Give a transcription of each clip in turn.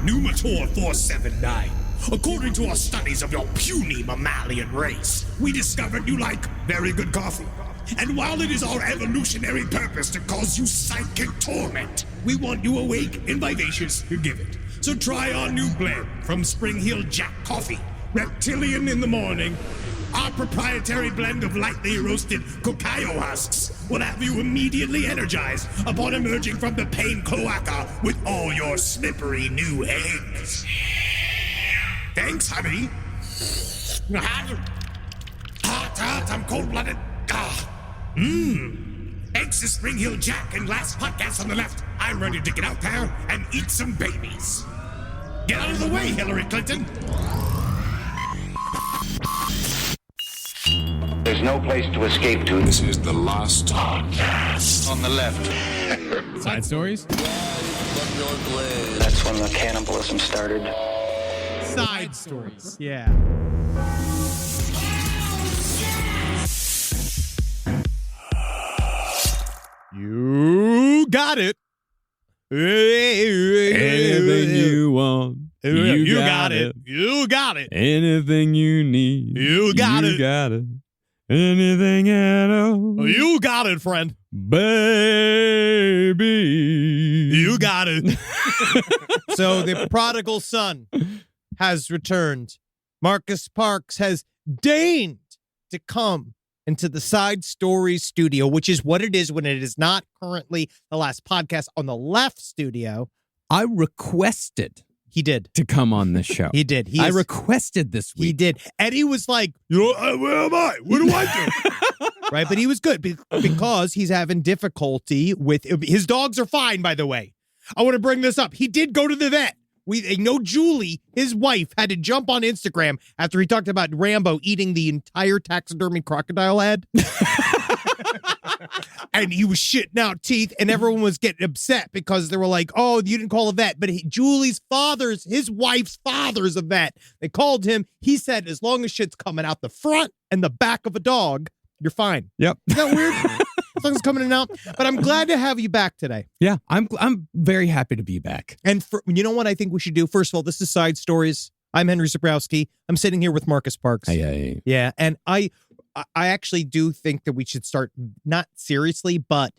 Numator 479. According to our studies of your puny mammalian race, we discovered you like very good coffee. And while it is our evolutionary purpose to cause you psychic torment, we want you awake and vivacious to give it. So try our new blend from Spring Hill Jack Coffee, Reptilian in the morning. Our proprietary blend of lightly roasted cacao husks will have you immediately energized upon emerging from the pain cloaca with all your slippery new eggs. Thanks, honey. Hot, I'm cold-blooded. Thanks to Spring Hill Jack and last podcast on the left, I'm ready to get out there and eat some babies. Get out of the way, Hillary Clinton. There's no place to escape to. This is the last podcast. On the left. Side stories? That's when the cannibalism started. Side stories. Yeah. You got it. Anything you want. You got it. You got it. Anything you need. You got it. You got it. Anything at all. You got it, friend. Baby. You got it. So the prodigal son has returned. Marcus Parks has deigned to come into the Side Stories studio, which is what it is when it is not currently the last podcast on the left studio. I requested He did. to come on this show. He did. I requested this week. He did. And he was like, where am I? What do I do? Right? But he was good because he's having difficulty with his dogs are fine, by the way. I want to bring this up. He did go to the vet. We know Julie, his wife, had to jump on Instagram after he talked about Rambo eating the entire taxidermy crocodile head. And he was shitting out teeth, and everyone was getting upset because they were like, oh, you didn't call a vet. But Julie's his wife's father's a vet. They called him. He said, as long as shit's coming out the front and the back of a dog, you're fine. Yep. Isn't that weird? As long as it's coming in and out. But I'm glad to have you back today. Yeah, I'm very happy to be back. And you know what I think we should do? First of all, this is Side Stories. I'm Henry Zabrowski. I'm sitting here with Marcus Parks. Hey. Yeah, and I actually do think that we should start, not seriously, but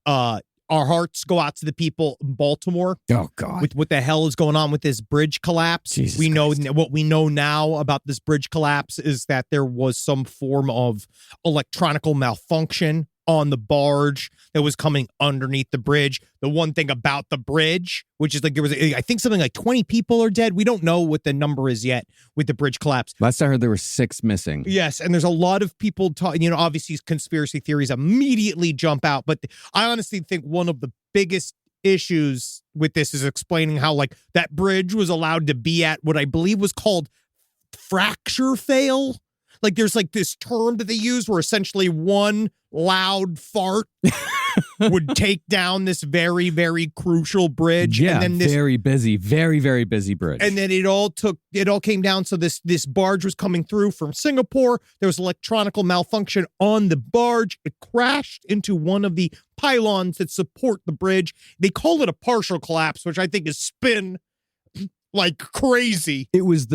our hearts go out to the people in Baltimore. Oh, God. With what the hell is going on with this bridge collapse. Jesus we know Christ. what we know now about this bridge collapse is that there was some form of electronical malfunction on the barge that was coming underneath the bridge. The one thing about the bridge, which is like there was, I think something like 20 people are dead. We don't know what the number is yet with the bridge collapse. Last I heard, there were 6 missing. Yes, and there's a lot of people talking, obviously conspiracy theories immediately jump out, but I honestly think one of the biggest issues with this is explaining how like that bridge was allowed to be at what I believe was called fracture fail. Like there's like this term that they use where essentially one loud fart would take down this very, very crucial bridge. Yeah, and then this, very busy, very, very busy bridge. and then it all came down. So this barge was coming through from Singapore. There was electronical malfunction on the barge. It crashed into one of the pylons that support the bridge. They call it a partial collapse, which I think is spin like crazy. It was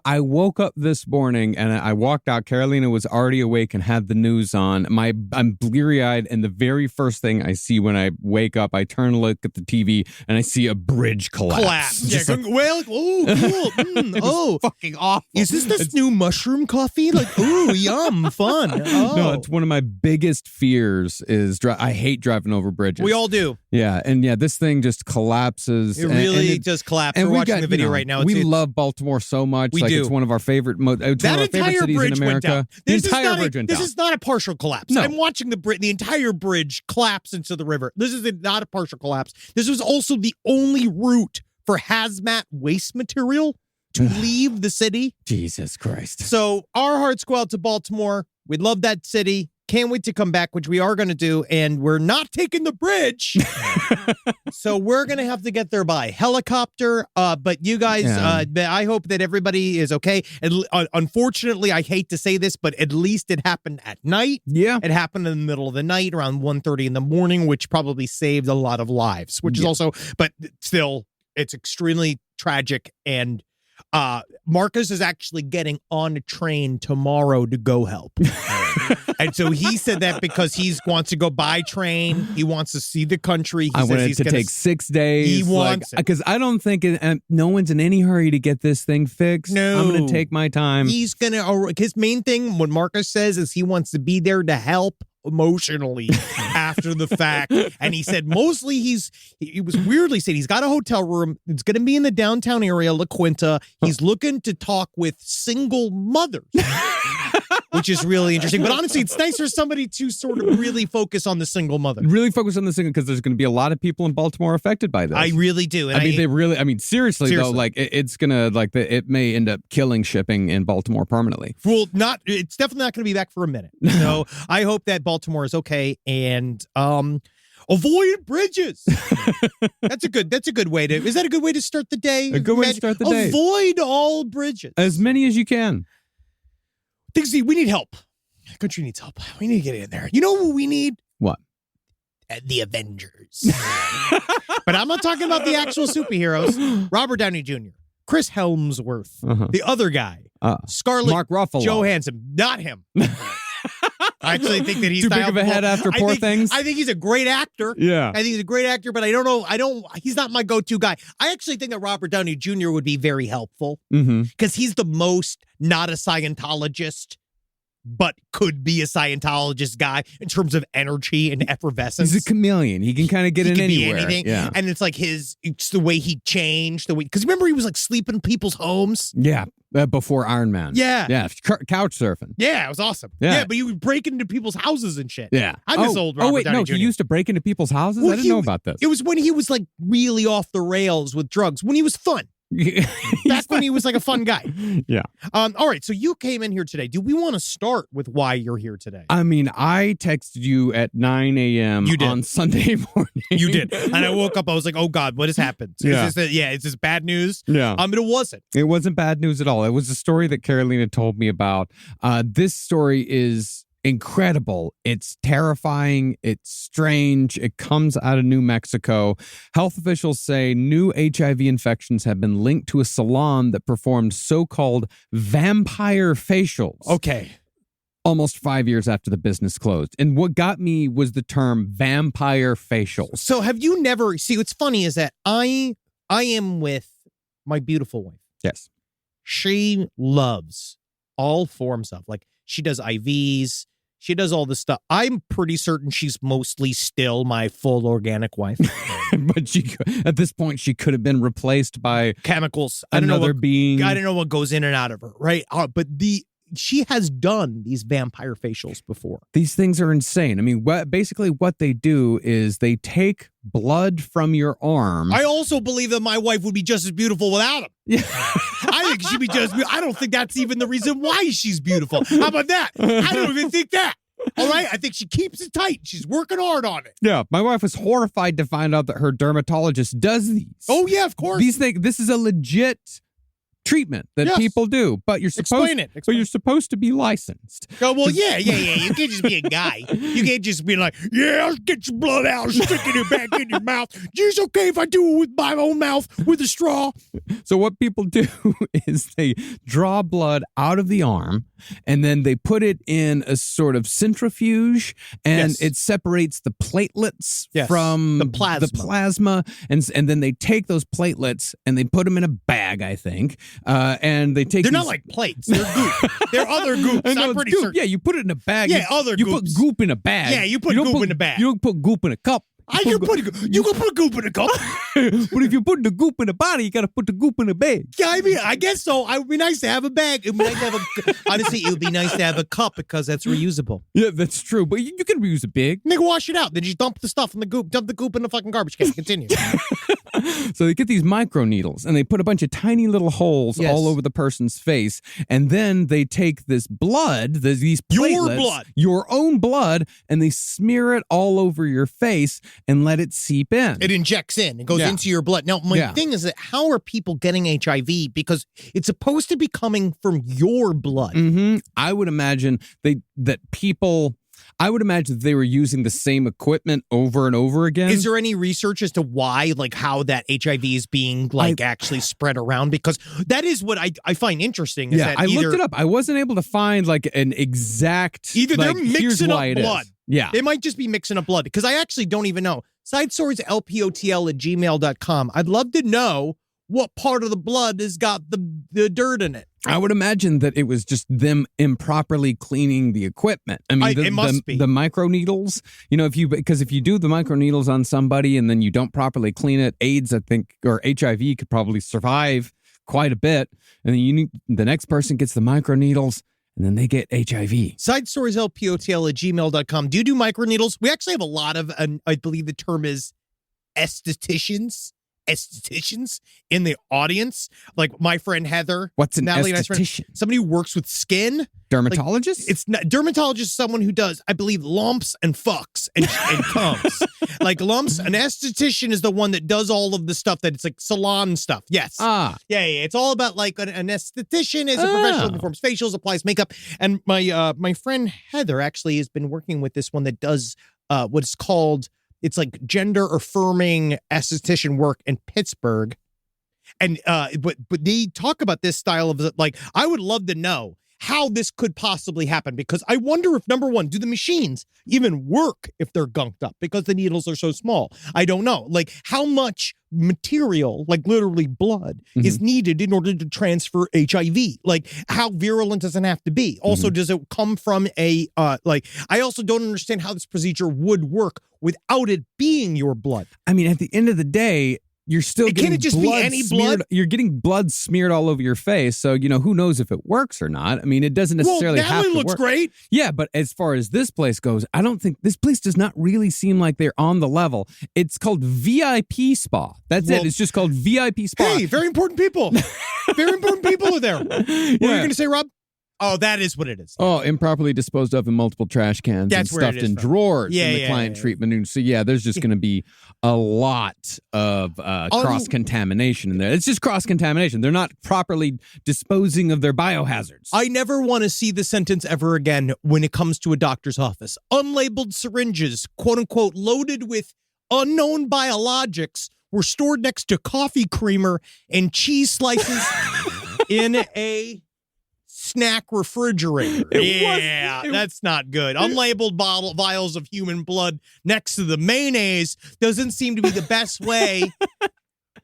I woke up this morning and I walked out. Carolina was already awake and had the news on. I'm bleary-eyed, and the very first thing I see when I wake up, I turn to look at the TV and I see a bridge collapse. Yeah, well, oh, cool. Oh, Fucking awful. Is this new mushroom coffee? Like, ooh, yum, fun. Oh. No, it's one of my biggest fears is I hate driving over bridges. We all do. Yeah, and this thing just collapses. It really does collapse. We're watching the video right now. We love Baltimore so much. We do. It's one of our favorite, it's one of our favorite cities in America. The entire bridge went down. This is not a partial collapse. No. I'm watching the entire bridge collapse into the river. This is not a partial collapse. This was also the only route for hazmat waste material to leave the city. Jesus Christ. So our hearts go out to Baltimore. We love that city. Can't wait to come back, which we are going to do, and we're not taking the bridge. So we're going to have to get there by helicopter. But you guys, I hope that everybody is okay. And unfortunately, I hate to say this, but at least it happened at night. Yeah. It happened in the middle of the night, around 1:30 in the morning, which probably saved a lot of lives, which is also, but still, It's extremely tragic. And Marcus is actually getting on a train tomorrow to go help. And so he said that because he wants to go by train. He wants to see the country. I want it to take 6 days. He wants it. Because I don't think no one's in any hurry to get this thing fixed. No. I'm going to take my time. He's going to, his main thing, what Marcus says, is he wants to be there to help emotionally after the fact. And he said mostly he was weirdly saying he's got a hotel room. It's going to be in the downtown area, La Quinta. He's looking to talk with single mothers. Which is really interesting. But honestly, it's nice for somebody to sort of really focus on the single mother. Really focus on the single, because there's going to be a lot of people in Baltimore affected by this. I really do. And seriously though, like it's going to, it may end up killing shipping in Baltimore permanently. Well, it's definitely not going to be back for a minute. So I hope that Baltimore is okay, and avoid bridges. That's a good way to, is that a good way to start the day? A good way to start the day. Avoid all bridges. As many as you can. We need help. The country needs help. We need to get in there. You know what we need? What? The Avengers. But I'm not talking about the actual superheroes. Robert Downey Jr., Chris Hemsworth, the other guy, Scarlett Mark Ruffalo. Johansson. Not him. I actually think that he's too big of a head after Poor Things. I think he's a great actor. Yeah. I think he's a great actor, but I don't know. He's not my go-to guy. I actually think that Robert Downey Jr. would be very helpful because he's the most not a Scientologist, but could be a Scientologist guy in terms of energy and effervescence. He's a chameleon. He can kind of get in anywhere. Be anything. Yeah. And it's like it's the way he changed, because remember he was like sleeping in people's homes? Yeah. Before Iron Man. Yeah. Yeah. Couch surfing. Yeah, it was awesome. Yeah. But he would break into people's houses and shit. Yeah. I miss old Robert Downey Jr. He used to break into people's houses? Well, I didn't know about this. It was when he was like really off the rails with drugs, when he was fun. Back when he was like a fun guy. Yeah. All right. So you came in here today. Do we want to start with why you're here today? I mean, I texted you at 9 a.m. on Sunday morning. You did. And I woke up. I was like, oh, God, what has happened? Is this bad news? Yeah. But it wasn't. It wasn't bad news at all. It was a story that Carolina told me about. This story is incredible. It's terrifying. It's strange. It comes out of New Mexico. Health officials say new HIV infections have been linked to a salon that performed so-called vampire facials. Okay. Almost 5 years after the business closed. And what got me was the term vampire facials. So have you never... See, what's funny is that I am with my beautiful wife. Yes. She loves all forms of, like, she does IVs. She does all this stuff. I'm pretty certain she's mostly still my full organic wife. But at this point, she could have been replaced by chemicals. Another being. I don't know what goes in and out of her, right? But she has done these vampire facials before. These things are insane. I mean, basically what they do is they take blood from your arm. I also believe that my wife would be just as beautiful without them. Yeah. I think she'd be just. I don't think that's even the reason why she's beautiful. How about that? I don't even think that. All right, I think she keeps it tight. She's working hard on it. Yeah, my wife was horrified to find out that her dermatologist does these. Oh yeah, of course. These things. This is a legit treatment that people do, but you're supposed but you're supposed to be licensed. Oh well, yeah. You can't just be a guy. You can't just be like, yeah, I'll get your blood out, sticking it back in your mouth. It's okay if I do it with my own mouth with a straw. So what people do is they draw blood out of the arm, and then they put it in a sort of centrifuge, and it separates the platelets from the plasma, and then they take those platelets and they put them in a bag, I think. And they take. They're not like plates. They're goop. They're other goops. I'm pretty certain. Yeah, you put it in a bag. Yeah, you put goop in a bag. Yeah, you put goop in a bag. You don't put goop in a cup. You can put goop in a cup. But if you put the goop in a body, you got to put the goop in a bag. Yeah, I mean, I guess so. It would be nice to have a bag. It would be nice to have honestly, it would be nice to have a cup because that's reusable. Yeah, that's true. But you can reuse a bag. Nigga, wash it out. Then you dump the stuff in the goop. Dump the goop in the fucking garbage can. Continue. So they get these micro needles and they put a bunch of tiny little holes all over the person's face. And then they take this blood, these platelets, your own blood, and they smear it all over your face and let it seep in. It injects in. It goes into your blood. Now, my thing is that how are people getting HIV? Because it's supposed to be coming from your blood. Mm-hmm. I would imagine that people... I would imagine that they were using the same equipment over and over again. Is there any research as to why, like how that HIV is being actually spread around? Because that is what I find interesting. Is that I looked it up. I wasn't able to find like an exact. Either they're mixing up blood. Yeah. They might just be mixing up blood because I actually don't even know. SideStoriesLPOTL@gmail.com. I'd love to know what part of the blood has got the dirt in it. I would imagine that it was just them improperly cleaning the equipment. I mean, it must be. The microneedles, because if you do the microneedles on somebody and then you don't properly clean it, AIDS, I think, or HIV could probably survive quite a bit. And then the next person gets the microneedles and then they get HIV. SideStoriesLPOTL@gmail.com. Do you do microneedles? We actually have a lot of, I believe the term is estheticians in the audience. Like my friend Heather. What's an Natalie esthetician? Somebody who works with skin. Dermatologist? Like, it's not dermatologist, someone who does, I believe, lumps and fucks and comes. Like lumps. An esthetician is the one that does all of the stuff that it's like salon stuff. Yes. Yeah. It's all about like an esthetician is a professional who performs facials, applies makeup. And my friend Heather actually has been working with this one that does what's called, it's like gender affirming esthetician work in Pittsburgh. And but they talk about this style of like, I would love to know how this could possibly happen, because I wonder if, number one, do the machines even work if they're gunked up because the needles are so small? I don't know. Like how much material, like literally blood, is needed in order to transfer HIV? Like how virulent does it have to be? Also, does it come from I also don't understand how this procedure would work without it being your blood. I mean, at the end of the day, you're still getting can it just blood be any smeared, blood? You're getting blood smeared all over your face. So, who knows if it works or not. I mean, it doesn't necessarily have to work. Looks great. Yeah, but as far as this place goes, I don't think this place does not really seem like they're on the level. It's called VIP Spa. That's it. It's just called VIP Spa. Hey, very important people. Very important people are there. What are you going to say, Rob? Oh, that is what it is. Oh, improperly disposed of in multiple trash cans and stuffed in drawers in the client treatment. And so, there's just going to be a lot of cross-contamination in there. It's just cross-contamination. They're not properly disposing of their biohazards. I never want to see the sentence ever again when it comes to a doctor's office. Unlabeled syringes, quote-unquote, loaded with unknown biologics were stored next to coffee creamer and cheese slices in a snack refrigerator. That's not good. Unlabeled vials of human blood next to the mayonnaise doesn't seem to be the best way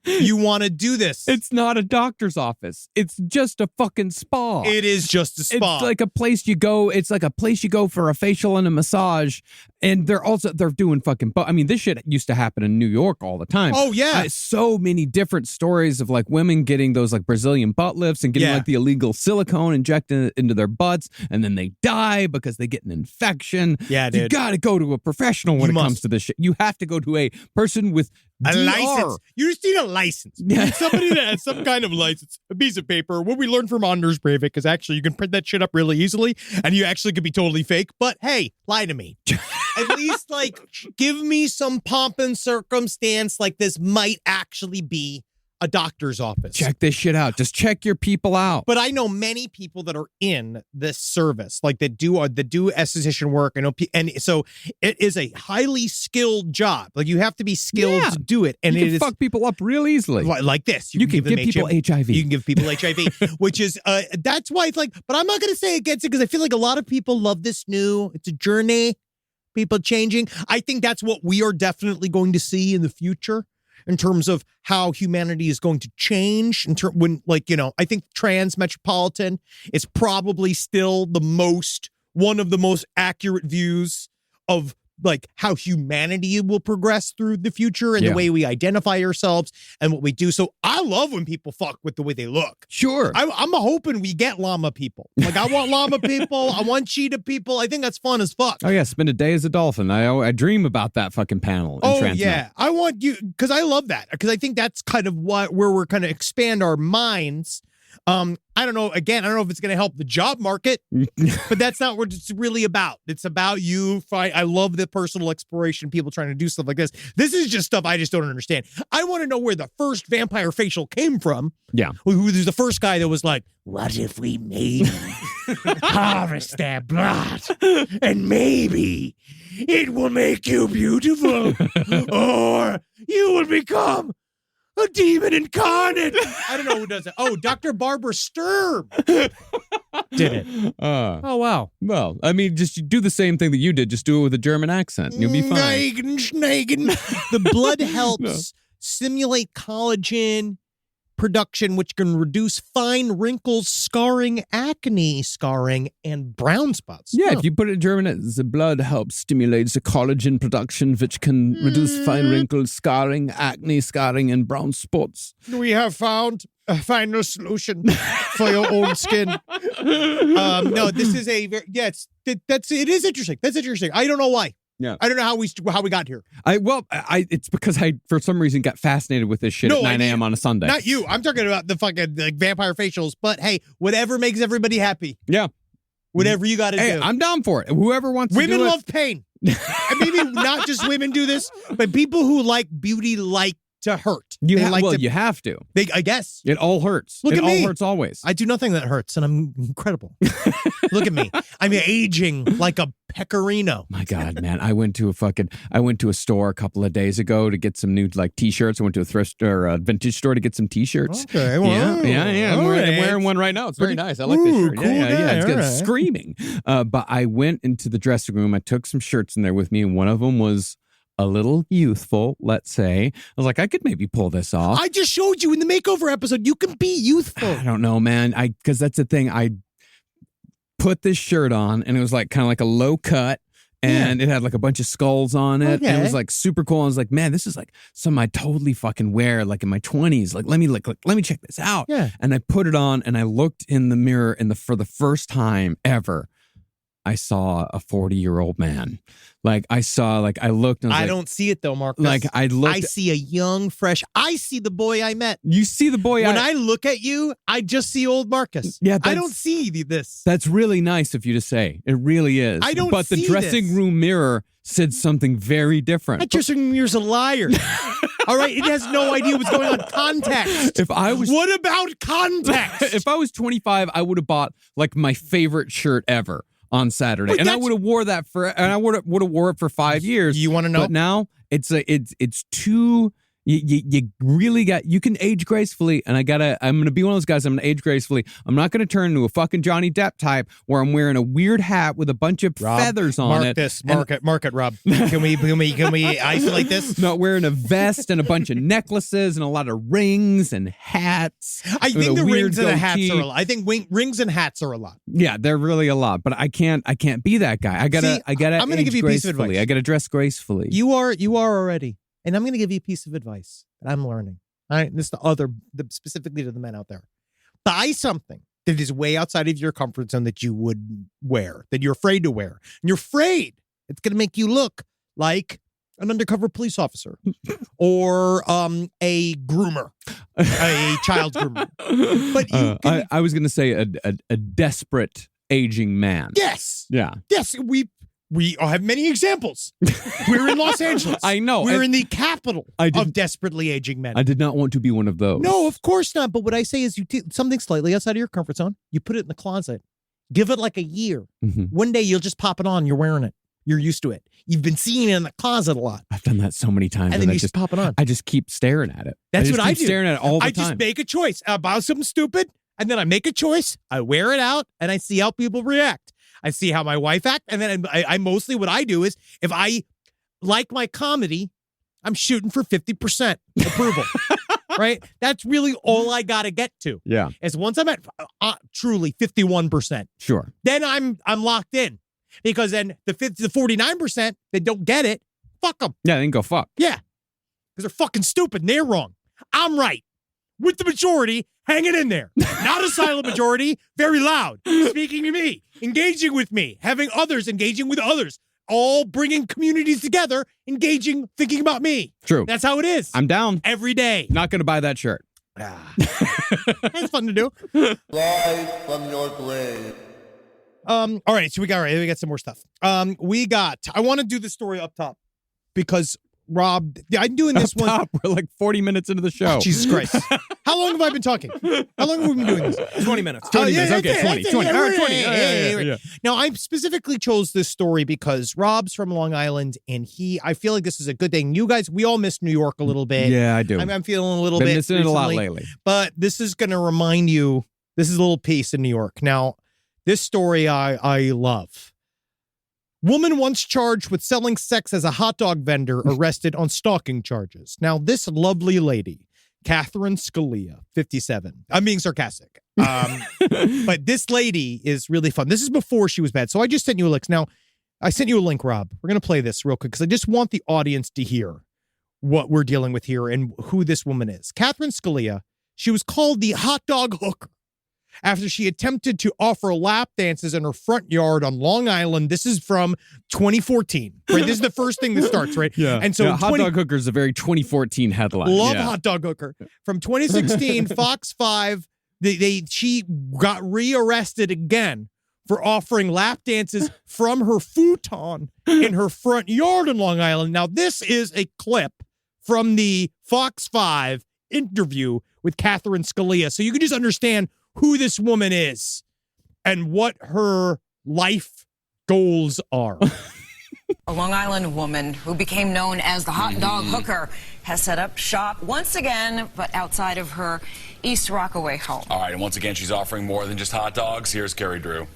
you want to do this. It's not a doctor's office. It's just a fucking spa. It is just a spa. It's like a place you go. It's like a place you go for a facial and a massage. And they're doing fucking, I mean, this shit used to happen in New York all the time. Oh, yeah. So many different stories of like women getting those like Brazilian butt lifts and getting like the illegal silicone injected into their butts. And then they die because they get an infection. Yeah, dude. You got to go to a professional when it comes to this shit. You have to go to a person with a DR. license. You just need a license. You need somebody that has some kind of license, a piece of paper. What we learned from Anders Breivik is actually you can print that shit up really easily, and you actually could be totally fake. But hey, lie to me. At least like give me some pomp and circumstance. Like this might actually be a doctor's office. Check this shit out. Just check your people out. But I know many people that are in this service, like that do esthetician work, and so it is a highly skilled job. Like you have to be skilled to do it, and you can fuck people up real easily. Like this, you can give people HIV. You can give people HIV, which is that's why it's like. But I'm not going to say against it because I feel like a lot of people love this new. It's a journey, people changing. I think that's what we are definitely going to see in the future. In terms of how humanity is going to change, I think trans metropolitan is probably still one of the most accurate views of like how humanity will progress through the future and the way we identify ourselves and what we do. So I love when people fuck with the way they look. Sure. I'm hoping we get llama people. Like I want llama people. I want cheetah people. I think that's fun as fuck. Oh yeah. Spend a day as a dolphin. I dream about that fucking panel. Yeah. I want you, because I love that. Because I think that's kind of where we're kind of expand our minds. I don't know. Again, I don't know if it's going to help the job market, but that's not what it's really about. It's about you. I love the personal exploration, people trying to do stuff like this. This is just stuff I just don't understand. I want to know where the first vampire facial came from. Yeah. Who's the first guy that was like, what if we made harvest their blood, and maybe it will make you beautiful, or you will become a demon incarnate. I don't know who does it. Oh, Dr. Barbara Sturm did it. Oh, wow. Well, I mean, just do the same thing that you did. Just do it with a German accent. You'll be fine. The blood helps stimulate collagen production, which can reduce fine wrinkles, scarring, acne scarring, and brown spots. Yeah, if you put it in German, the blood helps stimulate the collagen production, which can reduce fine wrinkles, scarring, acne scarring, and brown spots. We have found a final solution for your own skin. No, this is a very, it is interesting. That's interesting. I don't know why. Yeah, I don't know how we got here. It's because I for some reason got fascinated with this shit at 9 a.m. on a Sunday. Not you. I'm talking about the fucking vampire facials. But hey, whatever makes everybody happy. Yeah, whatever you got to hey, do. I'm down for it. Whoever wants to do it. Women love pain. And maybe not just women do this, but people who like beauty like to hurt. You have to. I guess. It all hurts. Look it at all me. hurts always. I do nothing that hurts, and I'm incredible. Look at me. I'm aging like a pecorino. My God, man. I went to a store a couple of days ago to get some new t-shirts. I went to a thrift or a vintage store to get some t-shirts. Okay. Well, yeah. I'm wearing one right now. It's very nice. I like this shirt. Cool Yeah. It's good. Right. Screaming. But I went into the dressing room. I took some shirts in there with me, and one of them was a little youthful, let's say. I was like, I could maybe pull this off. I just showed you in the makeover episode, you can be youthful. I don't know, man. Because that's the thing. I put this shirt on, and it was like kind of like a low cut, and it had like a bunch of skulls on it. Okay. And it was like super cool. I was like, man, this is like something I totally fucking wear like in my 20s. Like, let me check this out. Yeah. And I put it on, and I looked in the mirror, and for the first time ever, I saw a 40-year-old man. Like I looked and I don't see it though, Marcus. Like I see a young, fresh, I see the boy I met. You see the boy when I look at you, I just see old Marcus. Yeah, I don't see this. That's really nice of you to say. It really is. I don't But see the dressing this. room mirror said something very different. That dressing room mirror's a liar. All right, it has no idea what's going on. Context. What about context? If I was 25, I would have bought like my favorite shirt ever on Saturday, Wait, and I would have wore that and I would have wore it for 5 years. You want to know? But now it's too. You really you can age gracefully, and I'm gonna be one of those guys. I'm gonna age gracefully. I'm not gonna turn into a fucking Johnny Depp type where I'm wearing a weird hat with a bunch of feathers on it. Mark it, Rob. Can we isolate this? Not wearing a vest and a bunch of necklaces and a lot of rings and hats. I think the rings and the hats are a lot. I think rings and hats are a lot. Yeah, they're really a lot. But I can't be that guy. I gotta. I'm gonna give you a piece of advice. I gotta dress gracefully. You are already. And I'm going to give you a piece of advice that I'm learning. All right. This is specifically to the men out there. Buy something that is way outside of your comfort zone that you would wear, that you're afraid to wear. And you're afraid it's going to make you look like an undercover police officer or a groomer, a child groomer. But I was going to say a desperate aging man. Yes. Yeah. Yes. We have many examples. We're in Los Angeles. I know. We're in the capital of desperately aging men. I did not want to be one of those. No, of course not. But what I say is you take something slightly outside of your comfort zone. You put it in the closet. Give it like a year. Mm-hmm. One day you'll just pop it on. You're wearing it. You're used to it. You've been seeing it in the closet a lot. I've done that so many times. And then you just pop it on. I just keep staring at it. That's what I do. Staring at it all the time. I just make a choice about something stupid. And then I make a choice. I wear it out and I see how people react. I see how my wife acts, and then I mostly what I do is if I like my comedy, I'm shooting for 50% approval, right? That's really all I got to get to. Yeah. Is once I'm at truly 51%, sure, then I'm locked in because then the 49% that don't get it, fuck them. Yeah, then go fuck. Yeah, because they're fucking stupid and they're wrong. I'm right. With the majority hanging in there. Not a silent majority, very loud, speaking to me, engaging with me, having others engaging with others, all bringing communities together, engaging, thinking about me. True. That's how it is. I'm down. Every day. Not going to buy that shirt. That's fun to do. Live from your grave. All right, so we got some more stuff. I want to do the story up top because Rob, I'm doing this one. Top, we're like 40 minutes into the show. Jesus Christ. How long have I been talking? How long have we been doing this? 20 minutes. 20 minutes. Okay, 20. All right, 20. Yeah. Now, I specifically chose this story because Rob's from Long Island, and I feel like this is a good thing. You guys, we all miss New York a little bit. Yeah, I do. I'm feeling a little Been bit missing it a lot recently, lately. But this is going to remind you, this is a little piece in New York. Now, this story I love. Woman once charged with selling sex as a hot dog vendor arrested on stalking charges. Now, this lovely lady, Catherine Scalia, 57. I'm being sarcastic. But this lady is really fun. This is before she was bad. So I just sent you a link. Now, I sent you a link, Rob. We're going to play this real quick because I just want the audience to hear what we're dealing with here and who this woman is. Catherine Scalia, she was called the hot dog hooker after she attempted to offer lap dances in her front yard on Long Island. This is from 2014, right? This is the first thing that starts, right? Yeah. And so Hot Dog Hooker is a very 2014 headline. Love Yeah. Hot Dog Hooker. From 2016, Fox 5, she got rearrested again for offering lap dances from her futon in her front yard in Long Island. Now, this is a clip from the Fox 5 interview with Catherine Scalia. So you can just understand who this woman is and what her life goals are. A Long Island woman who became known as the hot dog hooker has set up shop once again, but outside of her East Rockaway home. All right, and once again, she's offering more than just hot dogs. Here's Carrie Drew.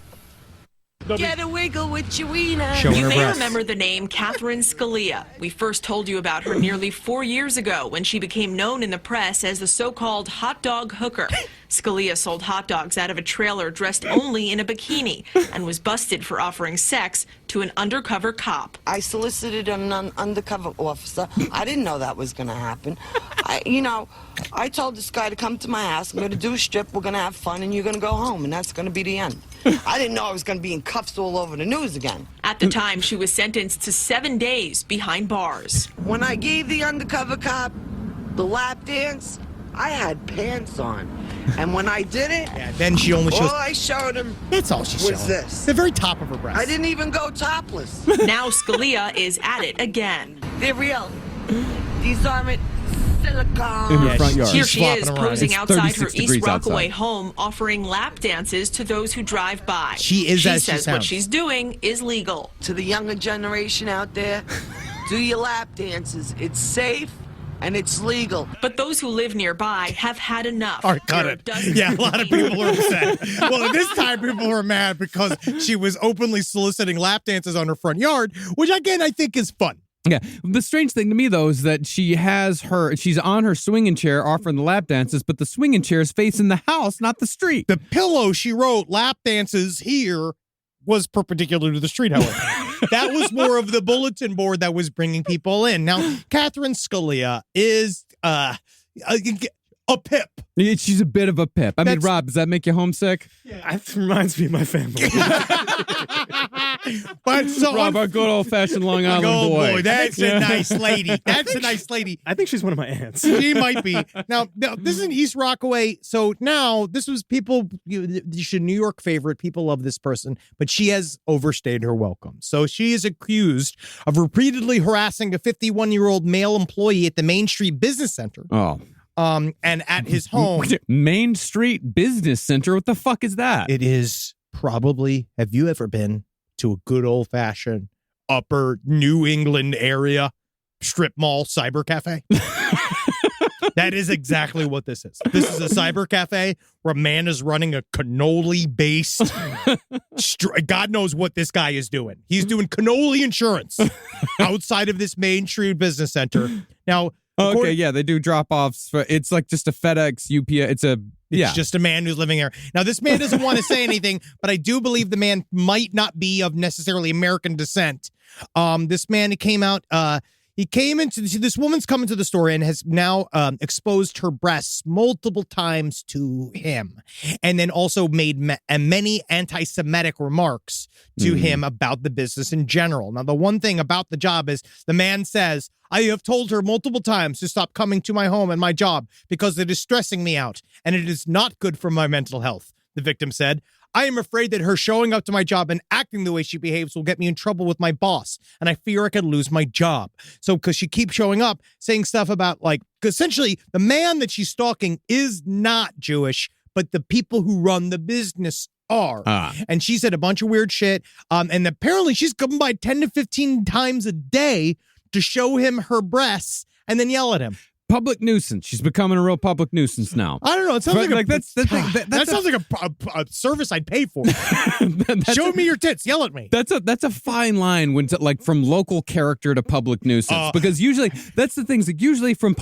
Get a wiggle with your wiener. Showing You her may breasts. remember the name Catherine Scalia. We first told you about her nearly 4 years ago when she became known in the press as the so-called hot dog hooker. Scalia sold hot dogs out of a trailer dressed only in a bikini and was busted for offering sex to an undercover cop. I solicited an undercover officer. I didn't know that was going to happen. I told this guy to come to my house. I'm going to do a strip. We're going to have fun, and you're going to go home, and that's going to be the end. I didn't know I was going to be in cuffs all over the news again. At the time, she was sentenced to 7 days behind bars. When I gave the undercover cop the lap dance, I had pants on. And when I did it, Then she only shows. all I showed him That's all she was shows. this. The very top of her breast. I didn't even go topless. Now Scalia is at it again. They're real. These aren't silicone. In her front yard. Here She's she is flopping around. posing It's outside her 36 East degrees Rockaway outside. home, offering lap dances to those who drive by. She is as she says what sounds. she's doing is legal. To the younger generation out there, do your lap dances. It's safe and it's legal. But those who live nearby have had enough. All right, cut There are it. dozens Yeah, a lot of people. people are upset. Well, this time people were mad because she was openly soliciting lap dances on her front yard, which again I think is fun. Yeah. The strange thing to me, though, is that she's on her swinging chair offering the lap dances, but the swinging chair is facing the house, not the street. The pillow she wrote lap dances here was perpendicular to the street, however. That was more of the bulletin board that was bringing people in. Now, Catherine Scalia is a pip. She's a bit of a pip. I mean, That's- Rob, does that make you homesick? It reminds me of my family. But so Rob, a good old-fashioned Long Island oh boy. that's a nice lady. That's a nice lady. I think she's one of my aunts. She might be. Now, this is in East Rockaway. So now this was people, she's a New York favorite. People love this person, but she has overstayed her welcome. So she is accused of repeatedly harassing a 51-year-old male employee at the Main Street Business Center. Oh. And at his home. Main Street Business Center? What the fuck is that? It is probably, have you ever been to a good old-fashioned upper New England area strip mall cyber cafe? That is exactly what this is. This is a cyber cafe where a man is running a cannoli-based... God knows what this guy is doing. He's doing cannoli insurance outside of this Main Street Business Center. Now... Okay, yeah, they do drop-offs. It's like just a FedEx, UPS. It's just a man who's living there. Now, this man doesn't want to say anything, but I do believe the man might not be of necessarily American descent. This man came out, he came into, this woman's come into the store and has now exposed her breasts multiple times to him. And then also made many anti-Semitic remarks to him about the business in general. Now, the one thing about the job is the man says, I have told her multiple times to stop coming to my home and my job because it is stressing me out and it is not good for my mental health, the victim said. I am afraid that her showing up to my job and acting the way she behaves will get me in trouble with my boss, and I fear I could lose my job. So, because she keeps showing up, saying stuff about, like, essentially, the man that she's stalking is not Jewish, but the people who run the business are. And she said a bunch of weird shit, and apparently she's coming by 10 to 15 times a day to show him her breasts and then yell at him. Public nuisance. She's becoming a real public nuisance now. I don't know. It sounds that sounds like a service I'd pay for. Show me your tits. Yell at me. That's a fine line when like from local character to public nuisance, because usually that's the things. Like usually from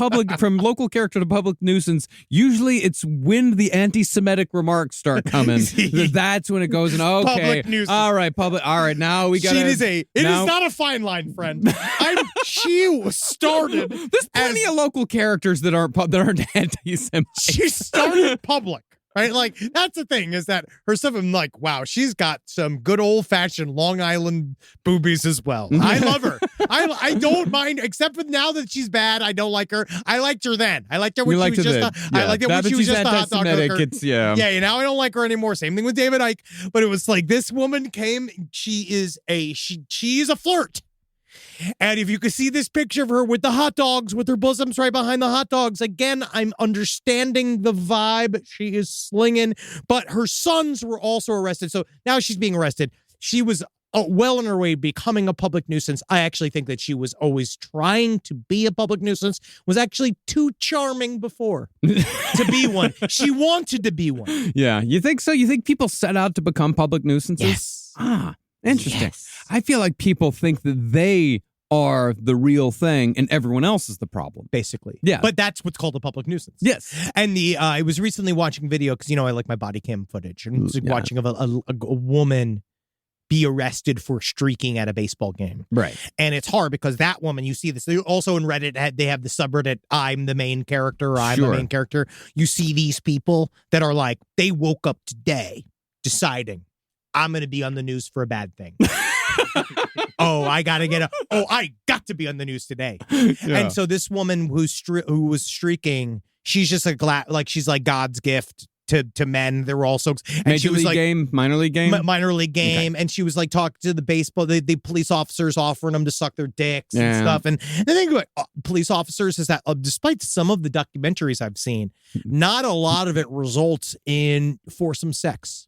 local character to public nuisance. Usually it's when the anti-Semitic remarks start coming. That's when it goes in. Okay, public nuisance. All right, public. All right, now we got. It is not a fine line, friend. She started. There's plenty of local characters that aren't anti-Semitic. She started public, right? Like, that's the thing, is that her stuff, I'm like, wow, she's got some good old-fashioned Long Island boobies as well. I love her. I don't mind, except for now that she's bad, I don't like her. I liked her then. I liked her when she was just I liked her when she was just a hot dog hooker. Yeah, now I don't like her anymore. Same thing with David Icke. But it was like, this woman came, she is a flirt. And if you could see this picture of her with the hot dogs, with her bosoms right behind the hot dogs, again, I'm understanding the vibe. She is slinging, but her sons were also arrested. So now she's being arrested. She was well on her way becoming a public nuisance. I actually think that she was always trying to be a public nuisance, was actually too charming before to be one. She wanted to be one. Yeah, you think so? You think people set out to become public nuisances? Yes. Interesting. Yes. I feel like people think that they are the real thing and everyone else is the problem. Basically. Yeah. But that's what's called a public nuisance. Yes. And I was recently watching video, because, I like my body cam footage, and was watching of a woman be arrested for streaking at a baseball game. Right. And it's hard because that woman, you see this, also in Reddit, they have the subreddit, I'm the main character, I'm the main character. You see these people that are like, they woke up today deciding, I'm going to be on the news for a bad thing. I got to be on the news today. Yeah. And so this woman who was streaking, she's just she's like God's gift to men. They were also minor league game, okay. And she was like talking to the baseball, the police officers, offering them to suck their dicks and stuff. And the thing about police officers is that despite some of the documentaries I've seen, not a lot of it results in foursome sex.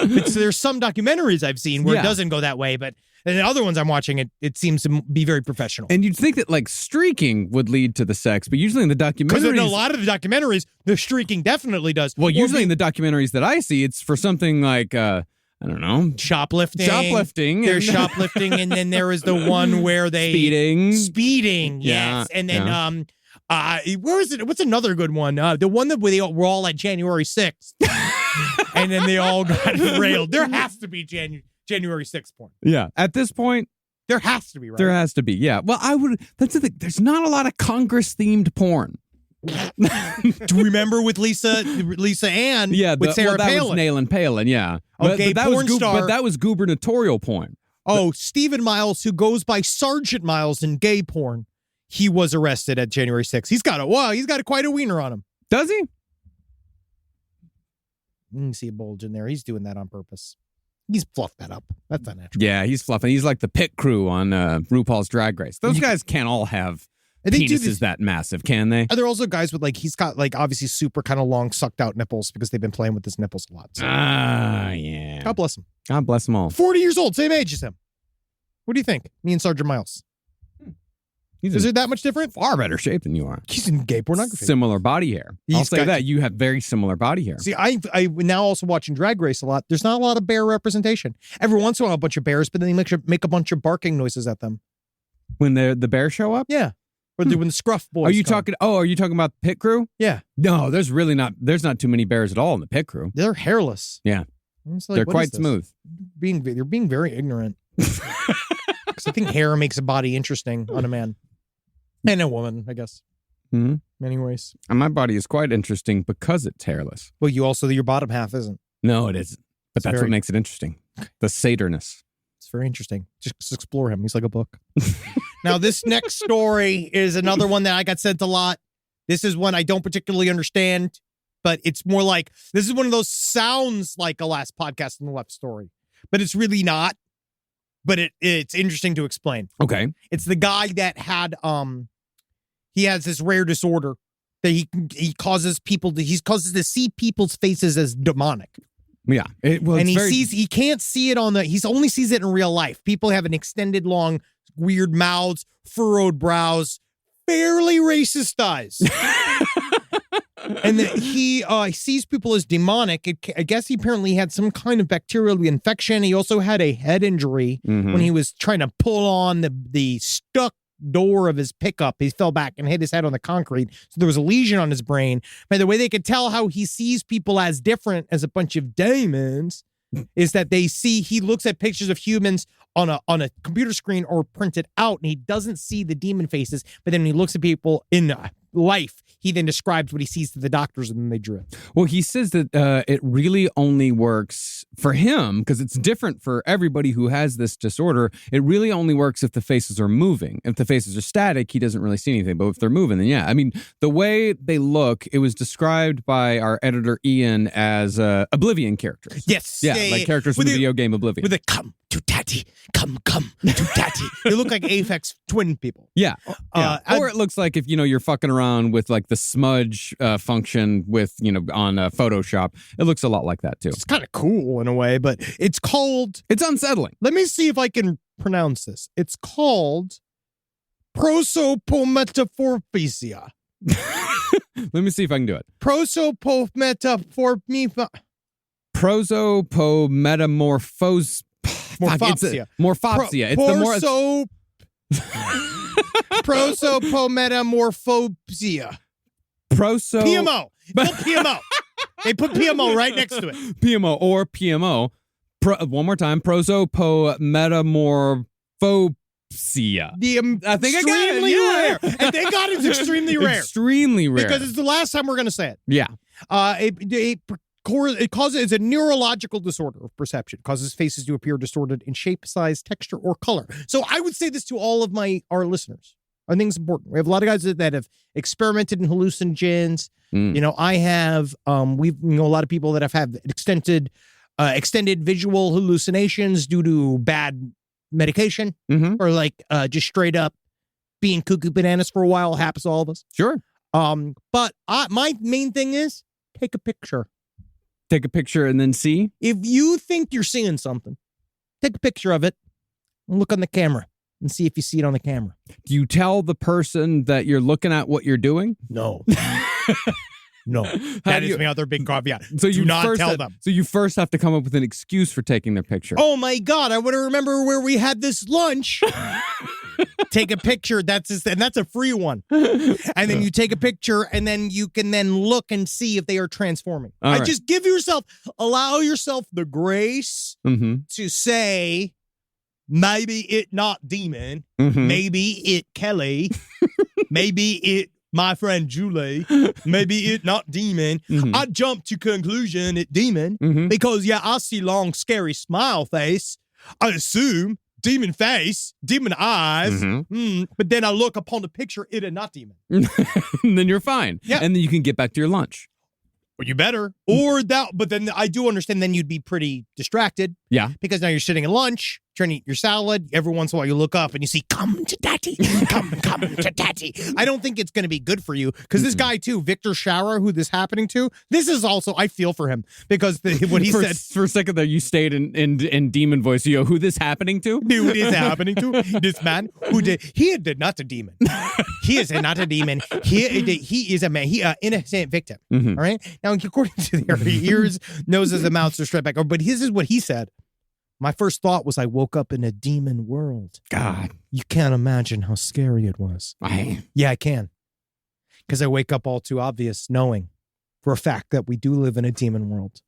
There's some documentaries I've seen where it doesn't go that way, but in the other ones I'm watching, it seems to be very professional. And you'd think that like streaking would lead to the sex, but usually in the documentaries, because in a lot of the documentaries, the streaking definitely does. Well, usually in the documentaries that I see, it's for something like I don't know, shoplifting. There's shoplifting, and then there is the one where they speeding. Yes, and then where is it? What's another good one? The one that they were all at January 6th. And then they all got railed. There has to be January 6th porn. Yeah. At this point, there has to be, right? There has to be. Yeah. Well, that's the thing. There's not a lot of Congress-themed porn. Do you remember with Lisa Ann? Yeah. With Sarah Palin. Palin. That was Nayland Palin. Yeah. Okay. But that was gubernatorial porn. Oh, Stephen Miles, who goes by Sergeant Miles in gay porn. He was arrested at January 6th. He's got quite a wiener on him. Does he? You can see a bulge in there. He's doing that on purpose. He's fluffed that up. That's not natural. Yeah, he's fluffing. He's like the pit crew on RuPaul's Drag Race. Those guys can't all have penises that massive, can they? Are there also guys with he's got obviously super kind of long sucked out nipples because they've been playing with his nipples a lot. So. Yeah. God bless him. God bless them all. 40 years old, same age as him. What do you think? Me and Sergeant Miles. Is it that much different? Far better shape than you are. He's in gay pornography. Similar body hair. I'll say that. You have very similar body hair. See, I now also watching Drag Race a lot. There's not a lot of bear representation. Every once in a while, a bunch of bears, but then they make a bunch of barking noises at them. When the bears show up? Yeah. Or when the scruff boys Are you talking about the pit crew? Yeah. No, there's not too many bears at all in the pit crew. They're hairless. Yeah. They're quite smooth. They're being very ignorant. Because I think hair makes a body interesting on a man. And a woman, I guess. Mm-hmm. Many ways. And my body is quite interesting because it's hairless. Well, your bottom half isn't. No, it isn't. But that's what makes it interesting. The saturness. It's very interesting. Just explore him. He's like a book. Now, this next story is another one that I got sent a lot. This is one I don't particularly understand. but it's more like this is one of those sounds like a Last Podcast on the Left story, but it's really not. But it's interesting to explain. Okay. It's the guy that had he has this rare disorder that he causes people to to see people's faces as demonic. Yeah. He can't see it he only sees it in real life. People have an extended long, weird mouths, furrowed brows, fairly racist eyes. And that he sees people as demonic. I guess he apparently had some kind of bacterial infection. He also had a head injury when he was trying to pull on the stuck door of his pickup. He fell back and hit his head on the concrete. So there was a lesion on his brain. By the way, they could tell how he sees people as different as a bunch of demons is that he looks at pictures of humans on a computer screen or printed out, and he doesn't see the demon faces. But then when he looks at people in life, he then describes what he sees to the doctors, and then they drew it. Well, he says that it really only works for him because it's different for everybody who has this disorder. It really only works if the faces are moving. If the faces are static, he doesn't really see anything. But if they're moving, then yeah. I mean, the way they look, it was described by our editor Ian as Oblivion characters. Yes. Yeah, like characters from the video game Oblivion. With a come to daddy, come to daddy. They look like Aphex Twin people. Yeah. Or it looks like if, you're fucking around with like the smudge function with, on Photoshop, it looks a lot like that too. It's kind of cool in a way, but it's unsettling. Let me see if I can pronounce this. It's called prosopometaphorphasia. Let me see if I can do it. Prosopometaphorphasia. Prosopometamorphose. Morphopsia. Morphopsia. It's the more. Prosopometamorphopsia. PMO. PMO. They put PMO right next to it. PMO or PMO. One more time. Prosopometamorphopsia. I think I got it. Rare. And thank God it's extremely rare. Extremely rare. Because it's the last time we're going to say it. Yeah. It's a neurological disorder of perception. It causes faces to appear distorted in shape, size, texture, or color. So I would say this to all of our listeners. I think it's important. We have a lot of guys that have experimented in hallucinogens. I have, we've a lot of people that have had extended visual hallucinations due to bad medication or like just straight up being cuckoo bananas for a while. It happens to all of us. Sure. But my main thing is take a picture. Take a picture and then see? If you think you're seeing something, take a picture of it and look on the camera and see if you see it on the camera. Do you tell the person that you're looking at what you're doing? No. No. That is my other big caveat. So do not tell them. So you first have to come up with an excuse for taking their picture. Oh my God, I want to remember where we had this lunch. Take a picture. That's a free one. And then you take a picture and then you can then look and see if they are transforming. Just allow yourself the grace to say, maybe it not demon, maybe it Kelly, maybe it my friend Julie, maybe it not demon. I jump to conclusion it demon because I see long scary smile face. I assume demon face, demon eyes. But then I look upon the picture, it is not demon. And then you're fine. Yeah. And then you can get back to your lunch. Well, you better. Or that, but then I do understand then you'd be pretty distracted. Yeah. Because now you're sitting at lunch, trying to eat your salad. Every once in a while you look up and you see, come to daddy, come to daddy. I don't think it's going to be good for you. Because this guy too, Victor Schauer, who this is happening to, this is also, I feel for him. Because what he said. For a second there, you stayed in demon voice. You go, who this happening to? Who this happening to? This man who he is not a demon. He is not a demon. He is a man. He innocent victim. All right? Now, according to their ears, noses, and mouths are straight back. But this is what he said. My first thought was I woke up in a demon world. God. You can't imagine how scary it was. Yeah, I can. Because I wake up all too obvious knowing for a fact that we do live in a demon world.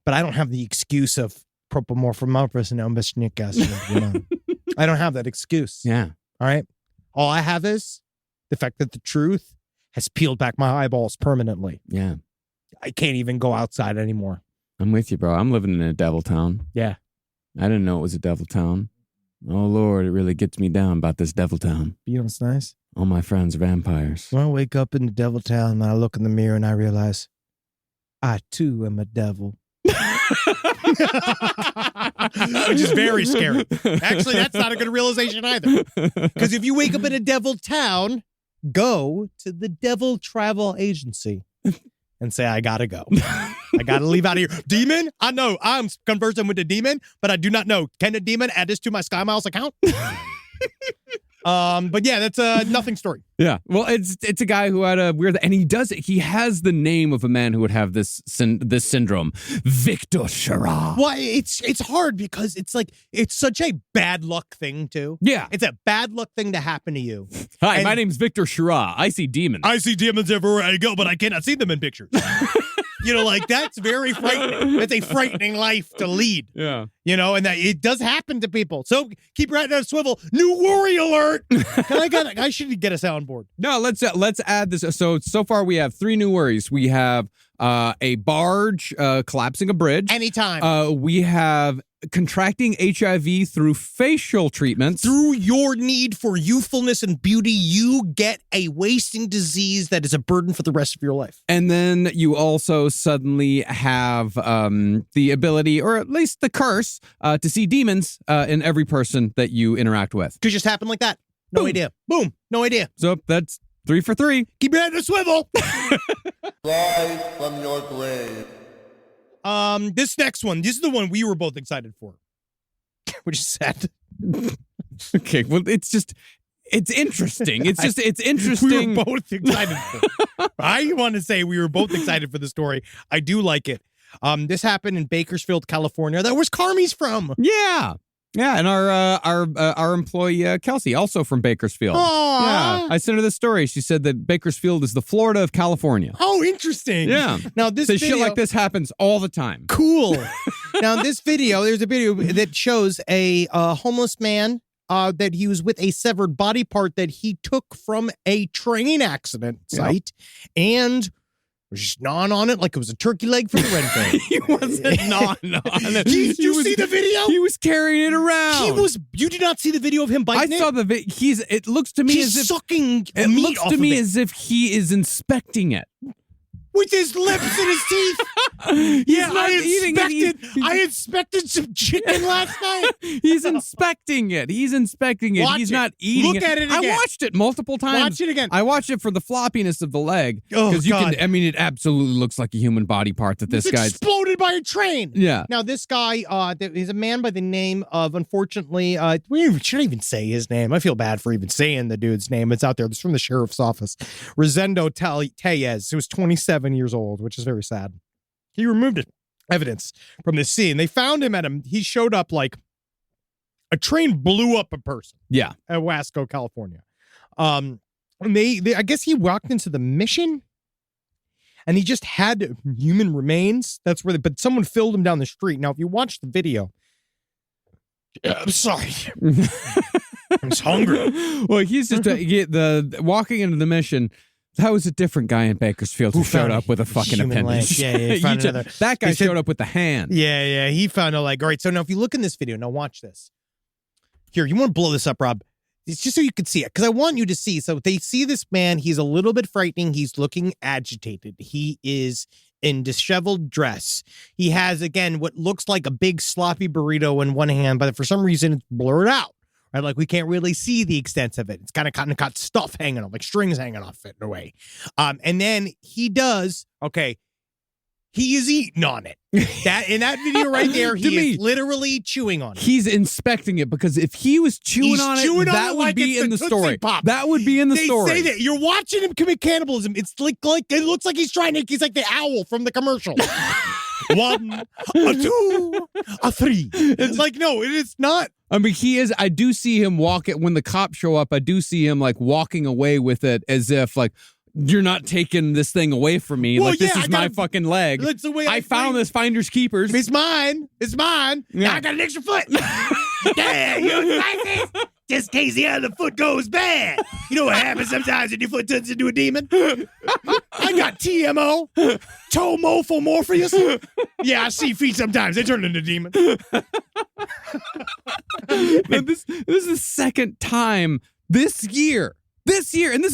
But I don't have the excuse of propomorphomorphous and umbesnikas. I don't have that excuse. Yeah. All right? All I have is the fact that the truth has peeled back my eyeballs permanently. Yeah. I can't even go outside anymore. I'm with you, bro. I'm living in a devil town. Yeah. I didn't know it was a devil town. Oh, Lord, it really gets me down about this devil town. You know what's nice? All my friends are vampires. When I wake up in the devil town and I look in the mirror and I realize I too am a devil. Which is very scary. Actually, that's not a good realization either. Because if you wake up in a devil town, go to the devil travel agency and say, I gotta go. I gotta leave out of here. Demon? I know I'm conversing with the demon, but I do not know. Can the demon add this to my Sky Miles account? But yeah, that's a nothing story. Yeah. Well, it's a guy who had a weird, and he has the name of a man who would have this syndrome, Victor Schirra. Well, it's hard because it's such a bad luck thing too. Yeah. It's a bad luck thing to happen to you. Hi, my name's Victor Schirra. I see demons. I see demons everywhere I go, but I cannot see them in pictures. That's very frightening. It's a frightening life to lead. Yeah. And that it does happen to people. So keep your head on a swivel. New worry alert. I should get a soundboard. No, let's add this. So far we have 3 new worries. We have a barge collapsing a bridge. Anytime. We have contracting HIV through facial treatments. Through your need for youthfulness and beauty, you get a wasting disease that is a burden for the rest of your life. And then you also suddenly have the ability, or at least the curse, to see demons in every person that you interact with. Could just happen like that. No idea. Boom. No idea. So that's 3 for 3. Keep your head in a swivel. Rise from your grave. This next one, this is the one we were both excited for, which is sad. Okay, well, it's interesting. It's interesting. We were both excited for it. I want to say we were both excited for the story. I do like it. This happened in Bakersfield, California. That was Carmi's from. Yeah. Yeah, and our employee Kelsey, also from Bakersfield. Aww. Yeah, I sent her this story. She said that Bakersfield is the Florida of California. Oh, interesting. Yeah. Now this so video, shit like this happens all the time. Cool. Now there's a video that shows a homeless man that he was with a severed body part that he took from a train accident site, and was just gnawing on it like it was a turkey leg for the red thing. He wasn't gnawing on it. Did you see the video? He was carrying it around. You did not see the video of him biting it? I saw the video. It looks to me as if sucking. It looks to me as if he is inspecting it. With his lips and his teeth. I inspected some chicken last night. He's inspecting it. He's not eating it. Look at it again. I watched it multiple times. Watch it again. I watched it for the floppiness of the leg. Oh, God. It absolutely looks like a human body part that this guy's exploded by a train. Yeah. Now, this guy, is a man by the name of, unfortunately, we shouldn't even say his name. I feel bad for even saying the dude's name. It's out there. It's from the sheriff's office. Rosendo Tellez, who was 27 years old, which is very sad. He removed evidence from the scene. They found him he showed up like a train blew up a person. Yeah. At Wasco, California. And I guess he walked into the Mission and he just had human remains. That's where but someone filled him down the street. Now, if you watch the video, I'm sorry. I'm just hungry. Well, he's just walking into the Mission. That was a different guy in Bakersfield who showed up with a fucking appendage. Yeah, he found another. That guy showed up with the hand. Yeah, he found a leg. All right, so now if you look in this video, now watch this. Here, you want to blow this up, Rob? It's just so you can see it, because I want you to see. So they see this man. He's a little bit frightening. He's looking agitated. He is in disheveled dress. He has, again, what looks like a big sloppy burrito in one hand, but for some reason it's blurred out. Right? Like we can't really see the extent of it. It's kind of got stuff hanging off, like strings hanging off it in a way. And then he is eating on it. That in that video right there, he is literally chewing on it. He's inspecting it, because if he was chewing on it, that would be in the story. That would be in the story. They say that you're watching him commit cannibalism. It's like it looks like he's like the owl from the commercial. 1, a 2, a 3. It's like, no, it is not. I mean, I do see him when the cops show up, I do see him like walking away with it as if like, you're not taking this thing away from me. Well, this is my fucking leg. That's the way I found this finders keepers. It's mine. Yeah. Now I got an extra foot. Yeah, you like this? Just in case the other foot goes bad. You know what happens sometimes when your foot turns into a demon? I got TMO, Tomofo Morpheus. Yeah, I see feet sometimes. They turn into demons. This is the second time this year, and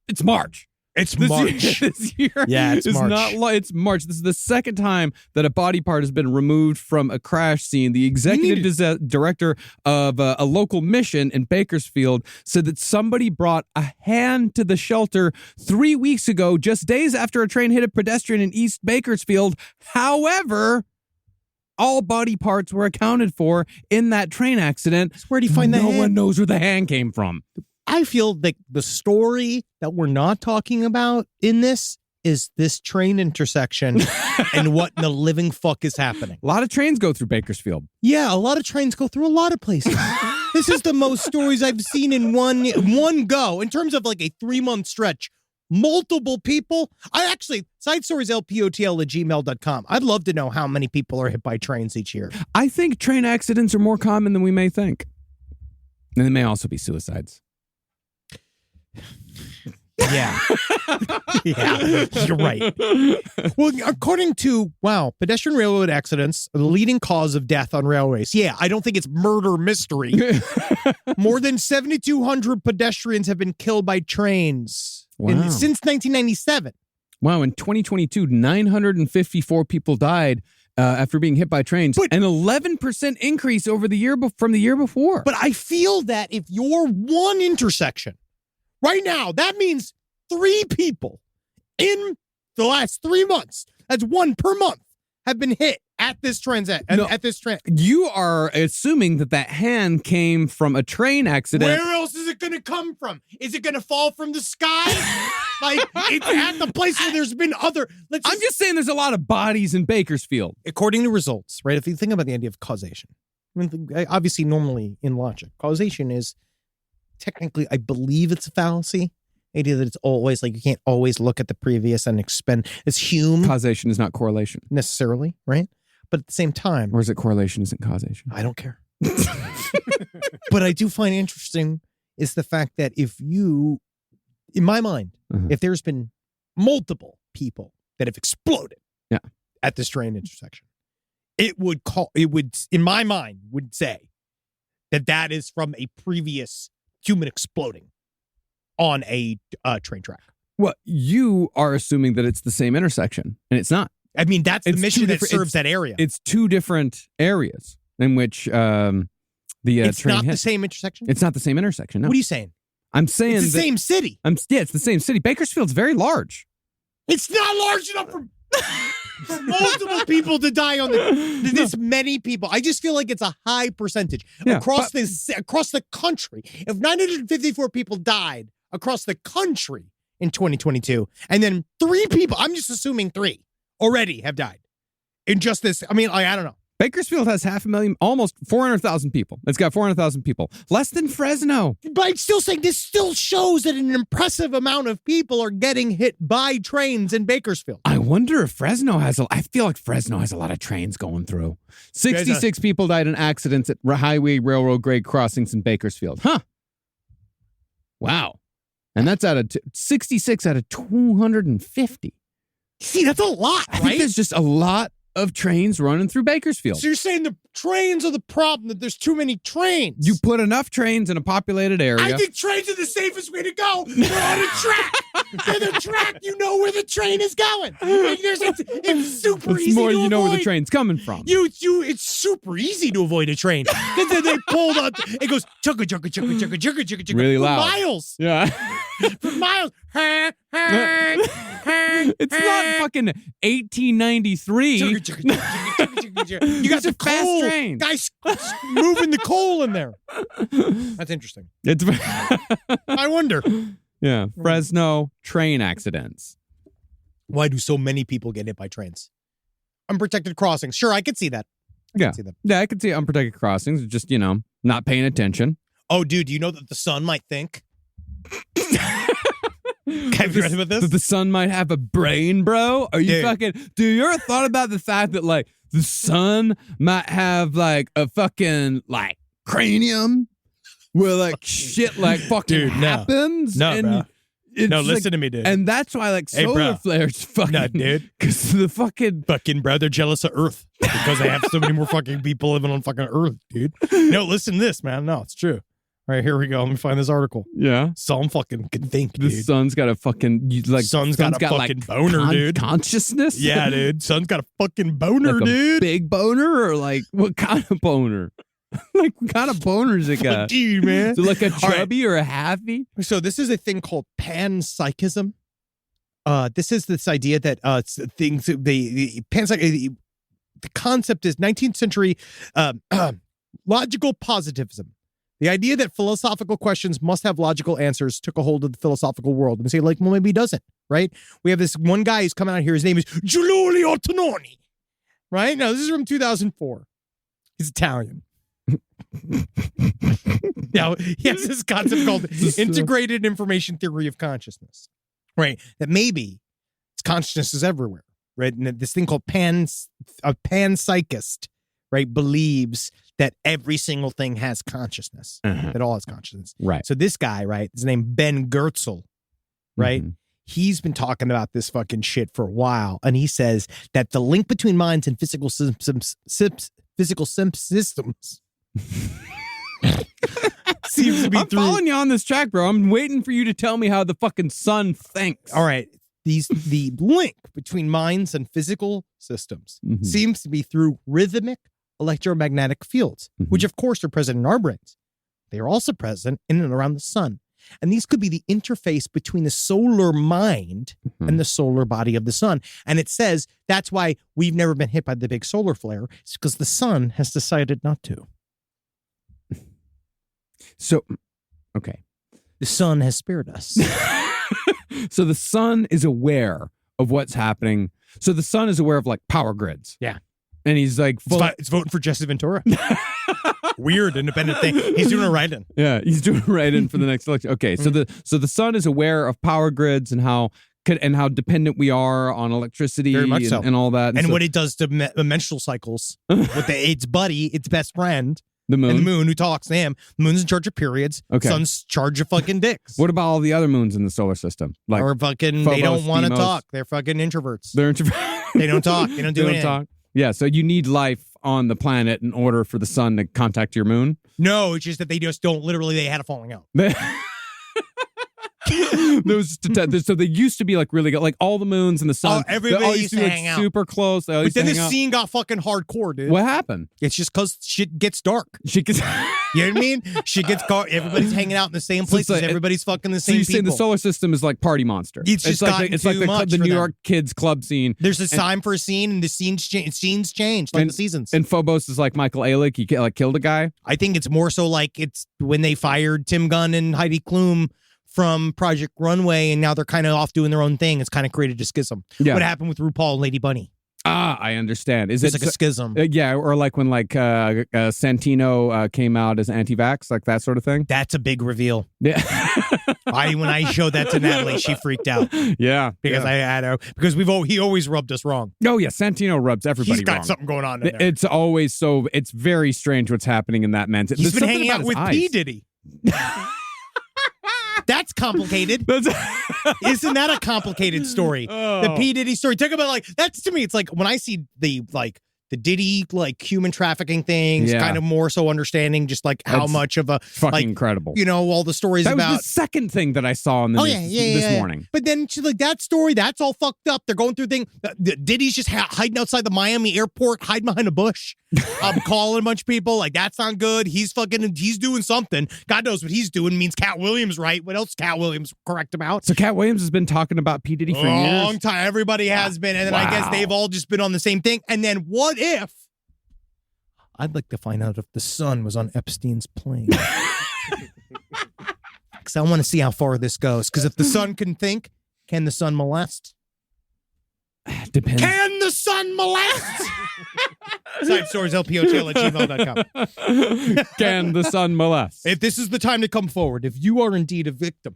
it's March. It's March. This year it's is March. It's March. This is the second time that a body part has been removed from a crash scene. The executive director of a local mission in Bakersfield said that somebody brought a hand to the shelter 3 weeks ago, just days after a train hit a pedestrian in East Bakersfield. However, all body parts were accounted for in that train accident. Where do you find that hand? No one knows where the hand came from. I feel like the story that we're not talking about in this is this train intersection and what in the living fuck is happening. A lot of trains go through Bakersfield. Yeah, a lot of trains go through a lot of places. This is the most stories I've seen in one go. In terms of like a 3-month stretch, multiple people. Side stories, lpotl@gmail.com. I'd love to know how many people are hit by trains each year. I think train accidents are more common than we may think. And they may also be suicides. Yeah. Yeah, you're right. Well, according to, pedestrian railroad accidents are the leading cause of death on railways. Yeah, I don't think it's murder mystery. More than 7,200 pedestrians have been killed by trains since 1997. Wow, in 2022, 954 people died after being hit by trains, an 11% increase over from the year before. But I feel that if you're one intersection, right now, that means 3 people in the last 3 months, that's 1 per month, have been hit at this train. You are assuming that hand came from a train accident. Where else is it going to come from? Is it going to fall from the sky? Like, it's at the place where there's been other... I'm just saying there's a lot of bodies in Bakersfield. According to results, right? If you think about the idea of causation, I mean, obviously, normally in logic, causation is technically, I believe it's a fallacy. The idea that it's always like you can't always look at the previous and expend. It's Hume. Causation is not correlation. Necessarily, right? But at the same time... Or is it correlation isn't causation? I don't care. But I do find interesting is the fact that if you, in my mind, if there's been multiple people that have exploded at this train intersection, it would, in my mind, would say that is from a previous human exploding on a train track. Well, you are assuming that it's the same intersection, and it's not. I mean, that's the mission that serves that area. It's 2 different areas in which the it's train not hit. the same intersection? It's not the same intersection, no. What are you saying? I'm saying it's the same city. It's the same city. Bakersfield's very large. It's not large enough for multiple people to die on this many people. I just feel like it's a high percentage across the country. If 954 people died across the country in 2022, and then 3 people, I'm just assuming 3 already have died in just this. I mean, I don't know. Bakersfield has 500,000, almost 400,000 people. It's got 400,000 people. Less than Fresno. But I'm still saying this still shows that an impressive amount of people are getting hit by trains in Bakersfield. I wonder if Fresno I feel like Fresno has a lot of trains going through. 66 people died in accidents at highway railroad grade crossings in Bakersfield. Huh. Wow. And that's out of 66 out of 250. See, that's a lot, I think there's just a lot of trains running through Bakersfield. So you're saying the trains are the problem, that there's too many trains? You put enough trains in a populated area. I think trains are the safest way to go. They're on a track. They're the track. You know where the train is going. It's super easy more to you know avoid. where the train's coming from. It's super easy to avoid a train. Then they pulled up. It goes chugga chugga chugga chugga chugga chugga chugga really for loud. miles. Yeah. For miles. It's not fucking 1893. You got the fast coal. train. Guys moving the coal in there. That's interesting. I wonder. Yeah. Fresno train accidents. Why do so many people get hit by trains? Unprotected crossings. Sure, I could see that. Yeah, I could see unprotected crossings. Just, not paying attention. Oh, dude, do you know that the sun might think? Have you read about this? That the sun might have a brain, bro? Are you fucking... Dude, you ever thought about the fact that, like, the sun might have, like, a fucking, like, cranium? Where, like, shit, like, fucking happens? No, and bro. No, It's listen to me, dude. And that's why, like, Hey, solar bro. flares fucking. No, dude. Because the fucking. Fucking bro, they're jealous of Earth because they have so many more fucking people living on fucking Earth, dude. No, listen to this, man. No, it's true. All right, here we go. Let me find this article. Yeah. Some fucking can think, The dude. sun's got a fucking. Sun's got a fucking boner, dude. Consciousness? Yeah, dude. Sun's got a fucking boner, Like a dude. big boner or like what kind of boner? Like what kind of boners it got? Dude, man. So like a All right. chubby or a halfy? So this is a thing called panpsychism. This is this idea that things the concept is 19th century logical positivism. The idea that philosophical questions must have logical answers took a hold of the philosophical world. And say, like, well, maybe he doesn't, right? We have this one guy who's coming out here. His name is Giulio Tononi, right? Now, this is from 2004. He's Italian. Now, he has this concept called integrated information theory of consciousness, right? That maybe consciousness is everywhere, right? And this thing called a panpsychist, right, believes that every single thing has consciousness, that all has consciousness. Right. So this guy, right, his name Ben Goertzel, right? He's been talking about this fucking shit for a while, and he says that the link between minds and physical systems seems to be I'm following you on this track, bro. I'm waiting for you to tell me how the fucking sun thinks. All right. The link between minds and physical systems seems to be through rhythmic electromagnetic fields, which of course are present in our brains. They are also present in and around the sun. And these could be the interface between the solar mind and the solar body of the sun. And it says that's why we've never been hit by the big solar flare. It's because the sun has decided not to. So, okay. The sun has spared us. So the sun is aware of what's happening. So the sun is aware of like power grids. Yeah. And he's like, it's voting for Jesse Ventura. Weird independent thing. He's doing a write-in. Yeah, he's doing a write-in for the next election. Okay, so the sun is aware of power grids and how dependent we are on electricity. Very much so. And all that. And so, what it does to menstrual cycles with its buddy, its best friend. The moon. And the moon, who talks to him. The moon's in charge of periods. Okay. Sun's in charge of fucking dicks. What about all the other moons in the solar system? Like or fucking, Phobos, they don't want to Deimos. talk. They're fucking introverts. They're introverts. They don't talk. They don't do They anything. talk. Yeah, so you need life on the planet in order for the sun to contact your moon. No, it's just that they just don't. Literally, they had a falling out. So they used to be like really good, like all the moons and the sun. Everybody they all used to be, like, hang out. super close. But then the scene got fucking hardcore, dude. What happened? It's just because shit gets dark. Shit gets. You know what I mean? Shit gets dark. Everybody's hanging out in the same So it's places. like- Everybody's fucking the So same you're saying the people. solar system is like Party Monster? It's just gotten it's like too much the for New them. York kids club scene. There's a time for a scene, and the scenes change like the seasons. And Phobos is like Michael Alick. He like killed a guy. I think it's more so like it's when they fired Tim Gunn and Heidi Klum from Project Runway, and now they're kind of off doing their own thing. It's kind of created a schism. Yeah. What happened with RuPaul and Lady Bunny? Ah, I understand. Is It's it like a schism. Yeah, or like when Santino came out as anti-vax, like that sort of thing. That's a big reveal. Yeah. When I showed that to Natalie, she freaked out. Yeah, Because because he always rubbed us wrong. Oh yeah, Santino rubs everybody He's got wrong. something going on in there. It's always it's very strange what's happening in that man's. He's There's been something hanging about out his with eyes. P. Diddy. That's complicated. Isn't that a complicated story? The P. Diddy story. Talk about that's to me. It's like when I see the Diddy human trafficking things, Yeah. kind of more so understanding just how That's much of a fucking incredible. All the stories That about. was the second thing that I saw on the news this morning. But then she's like, that story, that's all fucked up. They're going through thing. Diddy's just hiding outside the Miami airport, hiding behind a bush. Calling a bunch of people. That's not good. He's doing something. God knows what he's doing. Means Cat Williams, right? What else Cat Williams correct about? So Cat Williams has been talking about P. Diddy for a years. long time. Everybody has been. And then I guess they've all just been on the same thing. And then what if? I'd like to find out if the sun was on Epstein's plane. Because I want to see how far this goes. Because if the sun can think, can the sun molest? Depends. Can the sun molest? Side stories, lpotail@gmail.com. Can the sun molest? If this is the time to come forward, if you are indeed a victim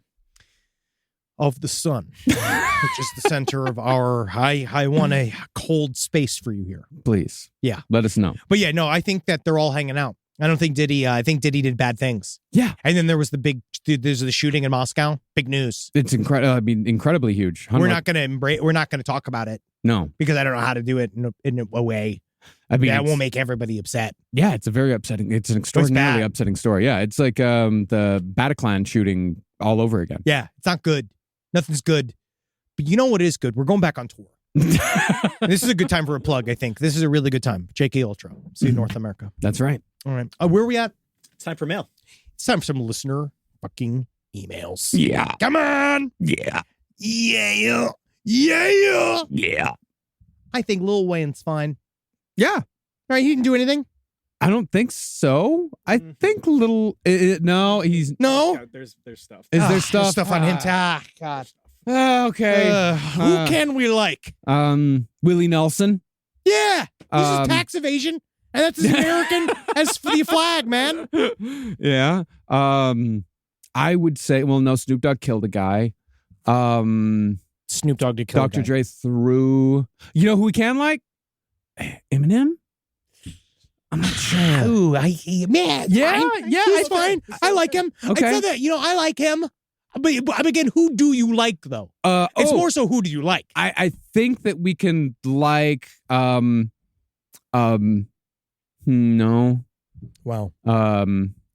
of the sun, which is the center of I want a cold space for you here. Please. Yeah. Let us know. But yeah, no, I think that they're all hanging out. I don't think Diddy. I think Diddy did bad things. Yeah. And then there's the shooting in Moscow. Big news. It's incredible. I mean, incredibly huge. We're not going to embrace. We're not going to talk about it. No, because I don't know how to do it in a way. I mean, that won't make everybody upset. Yeah, it's a very upsetting. It's an extraordinarily upsetting story. Yeah, it's like the Bataclan shooting all over again. Yeah, it's not good. Nothing's good. But you know what is good? We're going back on tour. This is a good time for a plug, I think. This is a really good time. JK Ultra. See you in North America. That's right. All right. Where are we at? It's time for mail. It's time for some listener fucking emails. Yeah. Come on. Yeah. Yeah. Yeah. Yeah. I think Lil Wayne's fine. Yeah. Right? He didn't do anything. I don't think so. I think no, he's no. Yeah, there's stuff. Is there There's stuff? stuff on him? God. Okay. Who can we like? Willie Nelson. Yeah. This is tax evasion. And that's as American as the flag, man. Yeah. I would say, well, no, Snoop Dogg killed a guy. Snoop Dogg did kill Dr. Dre threw. You know who we can like? Eminem? I'm not sure. Ooh, man. Yeah, fine. yeah. He's fine. I like him. Okay. I said that, I like him. But again, who do you like though? It's more so who do you like? I think that we can like no. Wow.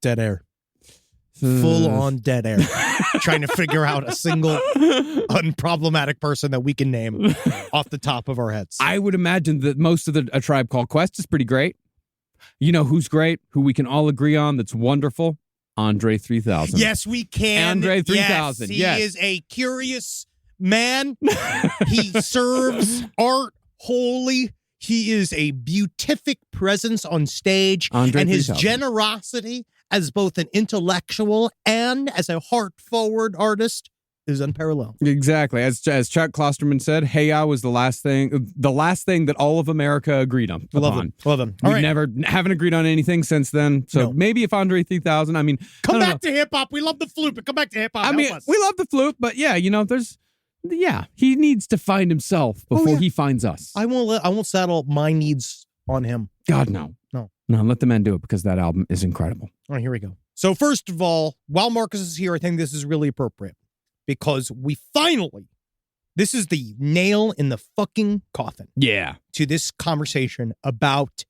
Dead air. Full on dead air. Trying to figure out a single unproblematic person that we can name off the top of our heads. I would imagine that most of A Tribe Called Quest is pretty great. You know who's great? Who we can all agree on that's wonderful? Andre 3000. Yes, we can. Andre 3000. Yes, he is a curious man. He serves art wholly. He is a beatific presence on stage. Andre and his 3000. generosity as both an intellectual and as a heart-forward artist is unparalleled. Exactly. As Chuck Klosterman said, Hey Ya was the last thing that all of America agreed on. Love him. We haven't agreed on anything since then. So maybe if Andre 3000, I mean, come back to hip hop. We love the flute, but come back to hip hop. I mean, we love the flute, but yeah, he needs to find himself before he finds us. I won't saddle my needs on him. God, no. No, let the man do it because that album is incredible. All right, here we go. So first of all, while Marcus is here, I think this is really appropriate because this is the nail in the fucking coffin. Yeah. To this conversation about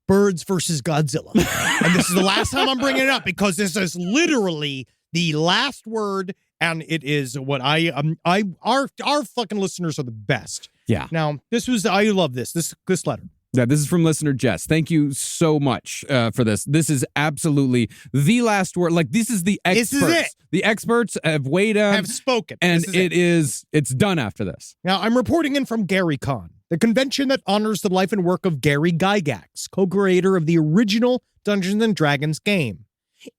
birds versus Godzilla. And this is the last time I'm bringing it up because this is literally the last word, and it is what our fucking listeners are the best. Yeah. Now, I love this letter. Yeah, this is from listener Jess. Thank you so much for this. This is absolutely the last word. Like, this is the experts. This is it. The experts have weighed in. Have spoken. And it's done after this. Now, I'm reporting in from GaryCon, the convention that honors the life and work of Gary Gygax, co-creator of the original Dungeons & Dragons game.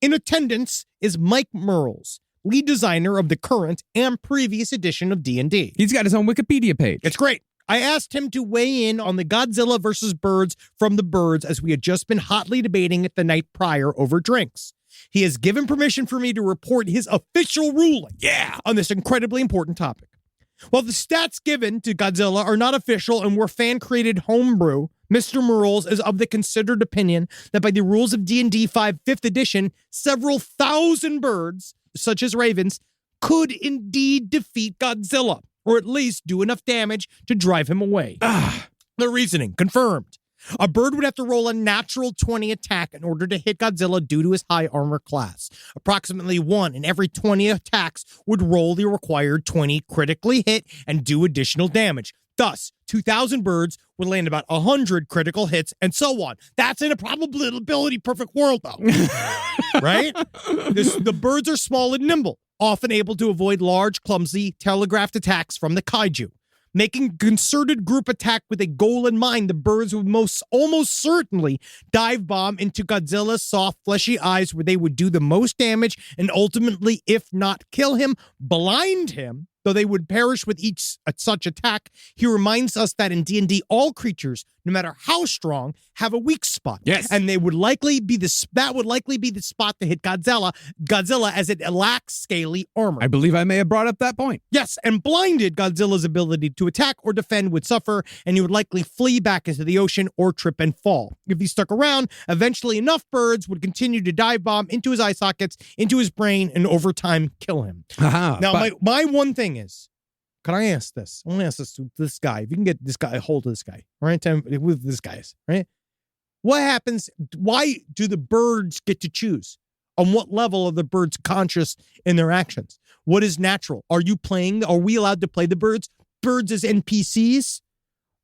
In attendance is Mike Merles, lead designer of the current and previous edition of D&D. He's got his own Wikipedia page. It's great. I asked him to weigh in on the Godzilla versus birds from the birds as we had just been hotly debating it the night prior over drinks. He has given permission for me to report his official ruling on this incredibly important topic. While the stats given to Godzilla are not official and were fan-created homebrew, Mr. Merles is of the considered opinion that by the rules of D&D 5 5th edition, several thousand birds, such as ravens, could indeed defeat Godzilla, or at least do enough damage to drive him away. The reasoning, confirmed. A bird would have to roll a natural 20 attack in order to hit Godzilla due to his high armor class. Approximately 1 in every 20 attacks would roll the required 20, critically hit, and do additional damage. Thus, 2,000 birds would land about 100 critical hits, and so on. That's in a probability perfect world, though. Right? The birds are small and nimble, often able to avoid large, clumsy, telegraphed attacks from the kaiju. Making a concerted group attack with a goal in mind, the birds would almost certainly dive bomb into Godzilla's soft, fleshy eyes where they would do the most damage and ultimately, if not kill him, blind him Though they would perish with each such attack, he reminds us that in D&D, all creatures, no matter how strong, have a weak spot. Yes. And that would likely be the spot to hit Godzilla as it lacks scaly armor. I believe I may have brought up that point. Yes, and blinded, Godzilla's ability to attack or defend would suffer, and he would likely flee back into the ocean or trip and fall. If he stuck around, eventually enough birds would continue to dive bomb into his eye sockets, into his brain, and over time kill him. Now, my one thing is, can I ask this? I want to ask this to this guy. If you can get this guy, a hold of this guy, all right? Tell me who this guy is, right? What happens? Why do the birds get to choose? On what level are the birds conscious in their actions? What is natural? Are we allowed to play the birds? Birds as NPCs?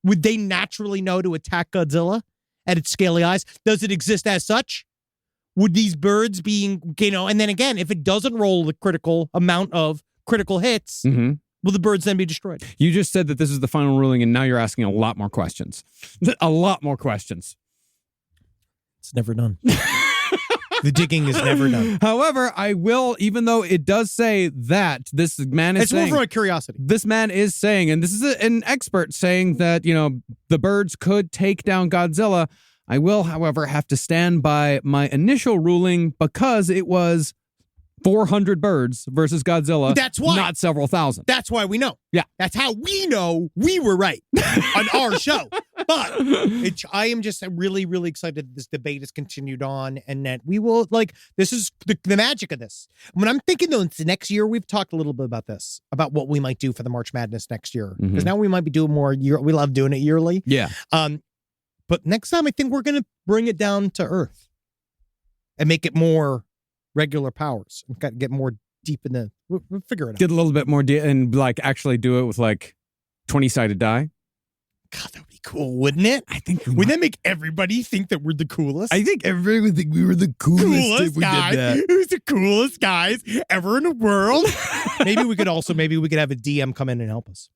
Would they naturally know to attack Godzilla at its scaly eyes? Does it exist as such? Would these birds being, and then again, if it doesn't roll the critical amount of critical hits, will the birds then be destroyed? You just said that this is the final ruling, and now you're asking a lot more questions. A lot more questions. It's never done. The digging is never done. However, I will, even though it does say that this man is saying... It's more from a curiosity. This man is saying, and this is an expert saying that, the birds could take down Godzilla. I will, however, have to stand by my initial ruling because it was 400 birds versus Godzilla. That's why. Not several thousand. That's why we know. Yeah. That's how we know we were right on our show. But I am just really, really excited that this debate has continued on and that we will, this is the magic of this. When I'm thinking, though, it's next year, we've talked a little bit about this, about what we might do for the March Madness next year. Because now we might be doing more, we love doing it yearly. Yeah. But next time, I think we're going to bring it down to earth and make it more regular powers and get more deep in the, we'll figure it out. Get a little bit more and actually do it with 20-sided die. God, that would be cool, wouldn't it? I think. Wouldn't that make everybody think that we're the coolest? I think everybody would think we were the coolest if we guy. did that. Who's the coolest guys ever in the world? maybe we could have a DM come in and help us.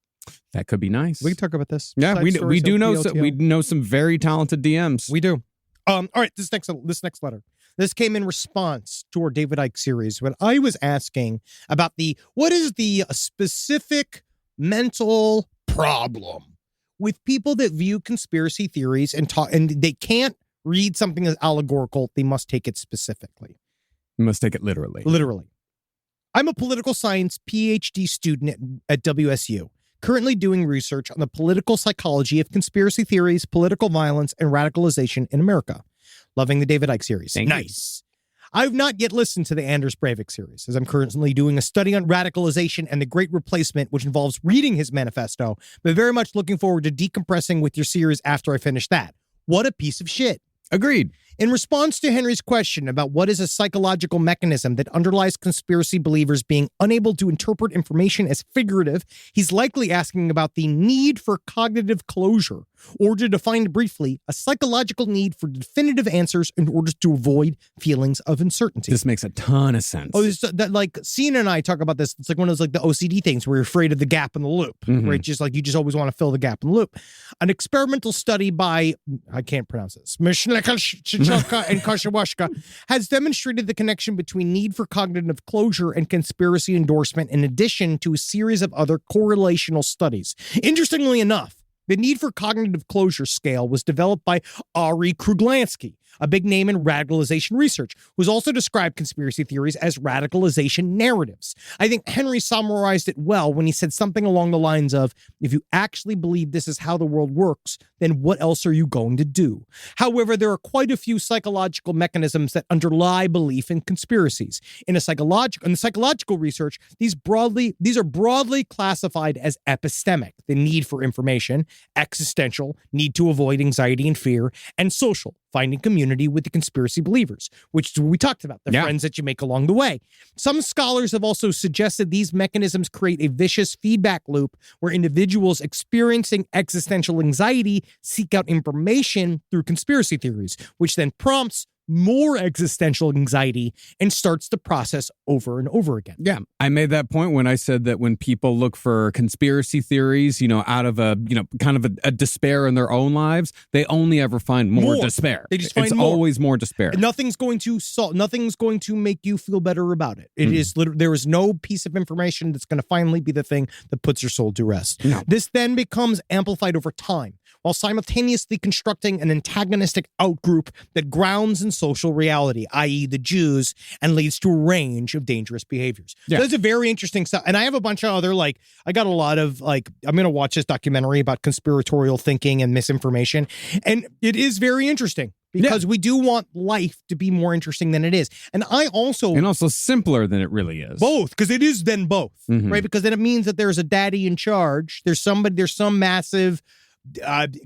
That could be nice. We can talk about this. Yeah, we do know we know some very talented DMs. We do. All right, this next letter. This came in response to our David Icke series when I was asking about what is the specific mental problem with people that view conspiracy theories and they can't read something as allegorical. They must take it specifically. You must take it literally. Literally. I'm a political science PhD student at WSU, currently doing research on the political psychology of conspiracy theories, political violence, and radicalization in America. Loving the David Icke series. Nice. I've not yet listened to the Anders Breivik series, as I'm currently doing a study on radicalization and the Great Replacement, which involves reading his manifesto, but very much looking forward to decompressing with your series after I finish that. What a piece of shit. Agreed. In response to Henry's question about what is a psychological mechanism that underlies conspiracy believers being unable to interpret information as figurative, he's likely asking about the need for cognitive closure, or to define briefly, a psychological need for definitive answers in order to avoid feelings of uncertainty. This makes a ton of sense. Oh, Cena and I talk about this. It's like one of those the OCD things where you're afraid of the gap in the loop, right? Just you just always want to fill the gap in the loop. An experimental study by, I can't pronounce this, and Koshawashka has demonstrated the connection between need for cognitive closure and conspiracy endorsement, in addition to a series of other correlational studies. Interestingly enough, the need for cognitive closure scale was developed by Ari Kruglansky, a big name in radicalization research, who's also described conspiracy theories as radicalization narratives. I think Henry summarized it well when he said something along the lines of, if you actually believe this is how the world works, then what else are you going to do? However, there are quite a few psychological mechanisms that underlie belief in conspiracies. In the psychological research, these are broadly classified as epistemic, the need for information, existential, need to avoid anxiety and fear, and social, finding community with the conspiracy believers, which we talked about, the friends that you make along the way. Some scholars have also suggested these mechanisms create a vicious feedback loop where individuals experiencing existential anxiety seek out information through conspiracy theories, which then prompts more existential anxiety and starts the process over and over again. Yeah, I made that point when I said that when people look for conspiracy theories, out of a, kind of a despair in their own lives, they only ever find more despair. They just find it's more. Always more despair. Nothing's going to make you feel better about it. It is there is no piece of information that's going to finally be the thing that puts your soul to rest. No. This then becomes amplified over time, while simultaneously constructing an antagonistic outgroup that grounds in social reality, i.e. the Jews, and leads to a range of dangerous behaviors. Yeah. So that's a very interesting stuff. And I have a bunch of other, I got a lot of, I'm going to watch this documentary about conspiratorial thinking and misinformation. And it is very interesting because we do want life to be more interesting than it is. And also simpler than it really is. Both, because it is then both, right? Because then it means that there's a daddy in charge. There's some massive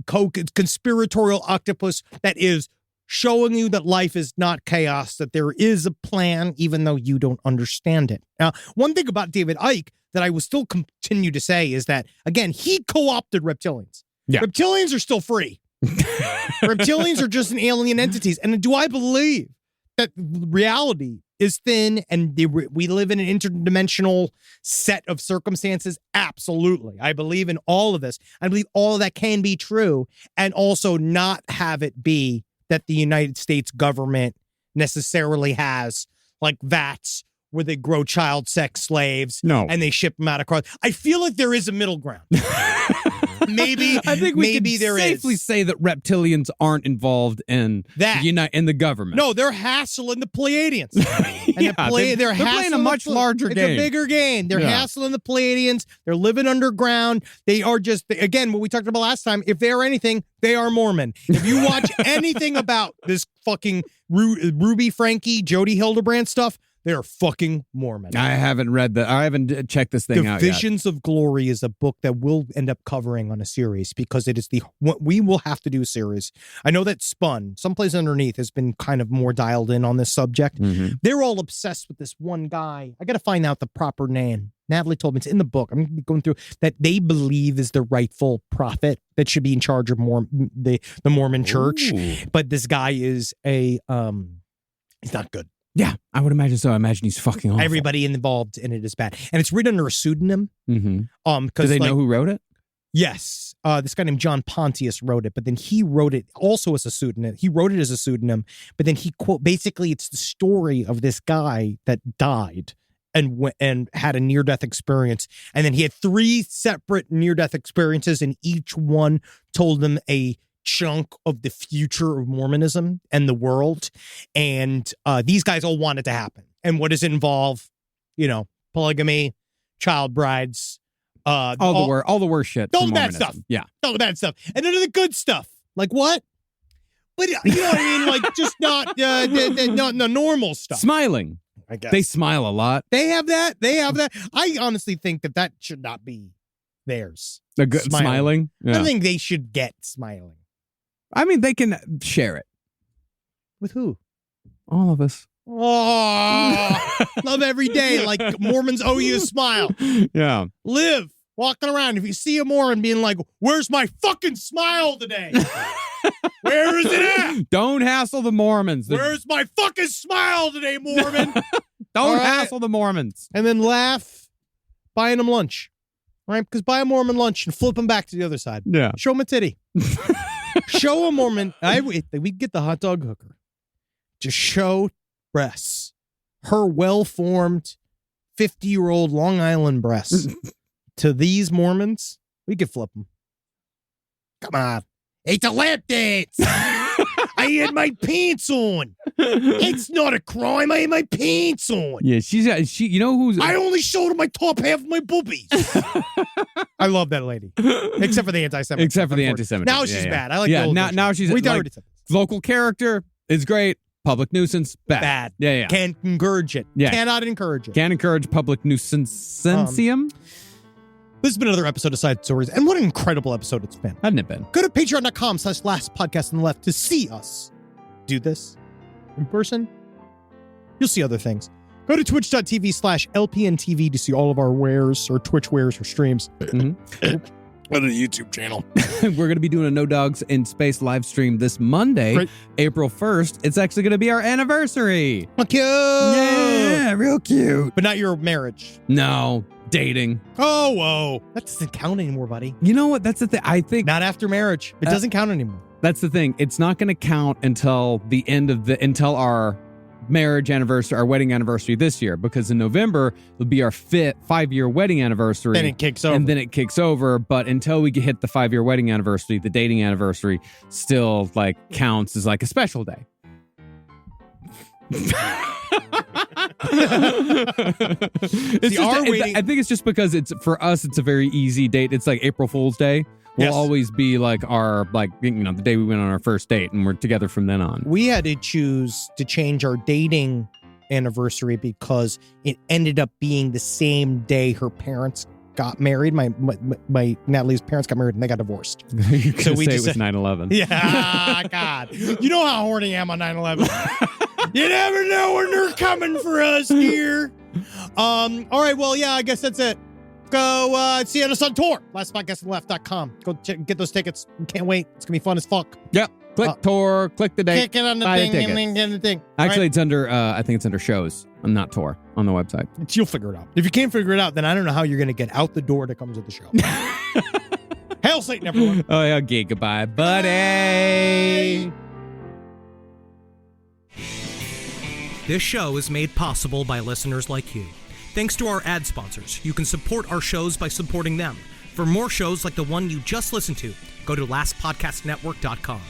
conspiratorial octopus that is showing you that life is not chaos, that there is a plan, even though you don't understand it. Now, one thing about David Icke that I will still continue to say is that, again, he co-opted reptilians. Yeah. Reptilians are still free. Reptilians are just an alien entities. And do I believe that reality is thin and we live in an interdimensional set of circumstances? Absolutely. I believe in all of this. I believe all of that can be true and also not have it be that the United States government necessarily has vats where they grow child sex slaves and they ship them out across. I feel like there is a middle ground. Maybe I think we can there safely say that reptilians aren't involved in in the government. No, they're hassling the Pleiadians. And they're playing a much larger game. It's a bigger game. They're hassling the Pleiadians. They're living underground. They are just, again, what we talked about last time, if they're anything, they are Mormon. If you watch anything about this fucking Ruby Frankie, Jody Hildebrand stuff, they're fucking Mormon. I haven't read that. I haven't checked this thing out yet. Visions of Glory is a book that we'll end up covering on a series because it is we will have to do a series. I know that Spun, someplace underneath, has been kind of more dialed in on this subject. They're all obsessed with this one guy. I got to find out the proper name. Natalie told me it's in the book. I'm going through that they believe is the rightful prophet that should be in charge of the Mormon church. Ooh. But this guy is he's not good. Yeah, I would imagine so. I imagine he's fucking awful. Everybody involved in it is bad. And it's written under a pseudonym. Do they know who wrote it? Yes. This guy named John Pontius wrote it, but then he wrote it also as a pseudonym. He wrote it as a pseudonym, but then he basically it's the story of this guy that died and had a near-death experience. And then he had 3 separate near-death experiences, and each one told him a chunk of the future of Mormonism and the world. And these guys all want it to happen. And what does it involve? Polygamy, child brides, all the worst shit. All the bad stuff. Yeah. All the bad stuff. And none of the good stuff. Like what? But you know what I mean? Just not the normal stuff. Smiling. I guess. They smile a lot. They have that. I honestly think that should not be theirs. The good smiling? Yeah. I think they should get smiling. I mean, they can share it. With who? All of us. Oh, love every day. Like Mormons owe you a smile. Yeah. Live walking around. If you see a Mormon being like, where's my fucking smile today? Where is it at? Don't hassle the Mormons. Where's my fucking smile today, Mormon? Don't hassle the Mormons. And then laugh buying them lunch. Right? Because buy a Mormon lunch and flip them back to the other side. Yeah. Show them a titty. Show a Mormon. We get the hot dog hooker. Just show breasts. Her well-formed 50-year-old Long Island breasts. To these Mormons, we could flip them. Come on. It's a lap dance. I had my pants on. It's not a crime. I had my pants on. Yeah, she. You know who's? I only showed her my top half of my boobies. I love that lady, except for the anti-Semitism. Except for the anti-Semitism. Now she's bad. I like. Yeah, the old now she's like, local character is great. Public nuisance, bad. Yeah. Can't encourage it. Yeah. Cannot encourage it. Can't encourage public nuisance. This has been another episode of Side Stories, and what an incredible episode it's been. Hadn't it been? Go to patreon.com/lastpodcast on the left to see us do this in person. You'll see other things. Go to twitch.tv/LPNTV to see all of our wares or Twitch wares or streams. On a YouTube channel. We're going to be doing a No Dogs in Space live stream this Monday, Great. April 1st. It's actually going to be our anniversary. Oh, cute. Yeah, real cute. But not your marriage. No, dating. Oh, whoa. That doesn't count anymore, buddy. You know what? That's the thing. I think Not after marriage. It doesn't count anymore. that's the thing. It's not going to count until the end of until our marriage anniversary, our wedding anniversary this year, because in November it'll be our 5-year wedding anniversary. Then it kicks over. And then it kicks over. But until we hit the 5-year wedding anniversary, the dating anniversary still like counts as like a special day. It's just, I think it's just because it's for us, it's a very easy date. It's like April Fool's Day. Will always be like our, like, you know, the day we went on our first date, and we're together from then on. We had to choose to change our dating anniversary because it ended up being the same day her parents got married. My Natalie's parents got married and they got divorced. You could say it was 9/11. Yeah, God. You know how horny I am on 9/11. You never know when they're coming for us here. All right, well, yeah, I guess that's it. Go see us on tour. LastPodcastOnTheLeft.com. Go get those tickets. Can't wait. It's going to be fun as fuck. Yep. Click tour, click the date. Click it on the buy thing tickets. and then get the thing. Actually, Right? it's under, I think it's under shows. I'm not tour on the website. You'll figure it out. If you can't figure it out, then I don't know how you're going to get out the door to come to the show. Hail Satan, everyone. Oh, yeah. Okay, goodbye, buddy. This show is made possible by listeners like you. Thanks to our ad sponsors, you can support our shows by supporting them. For more shows like the one you just listened to, go to lastpodcastnetwork.com.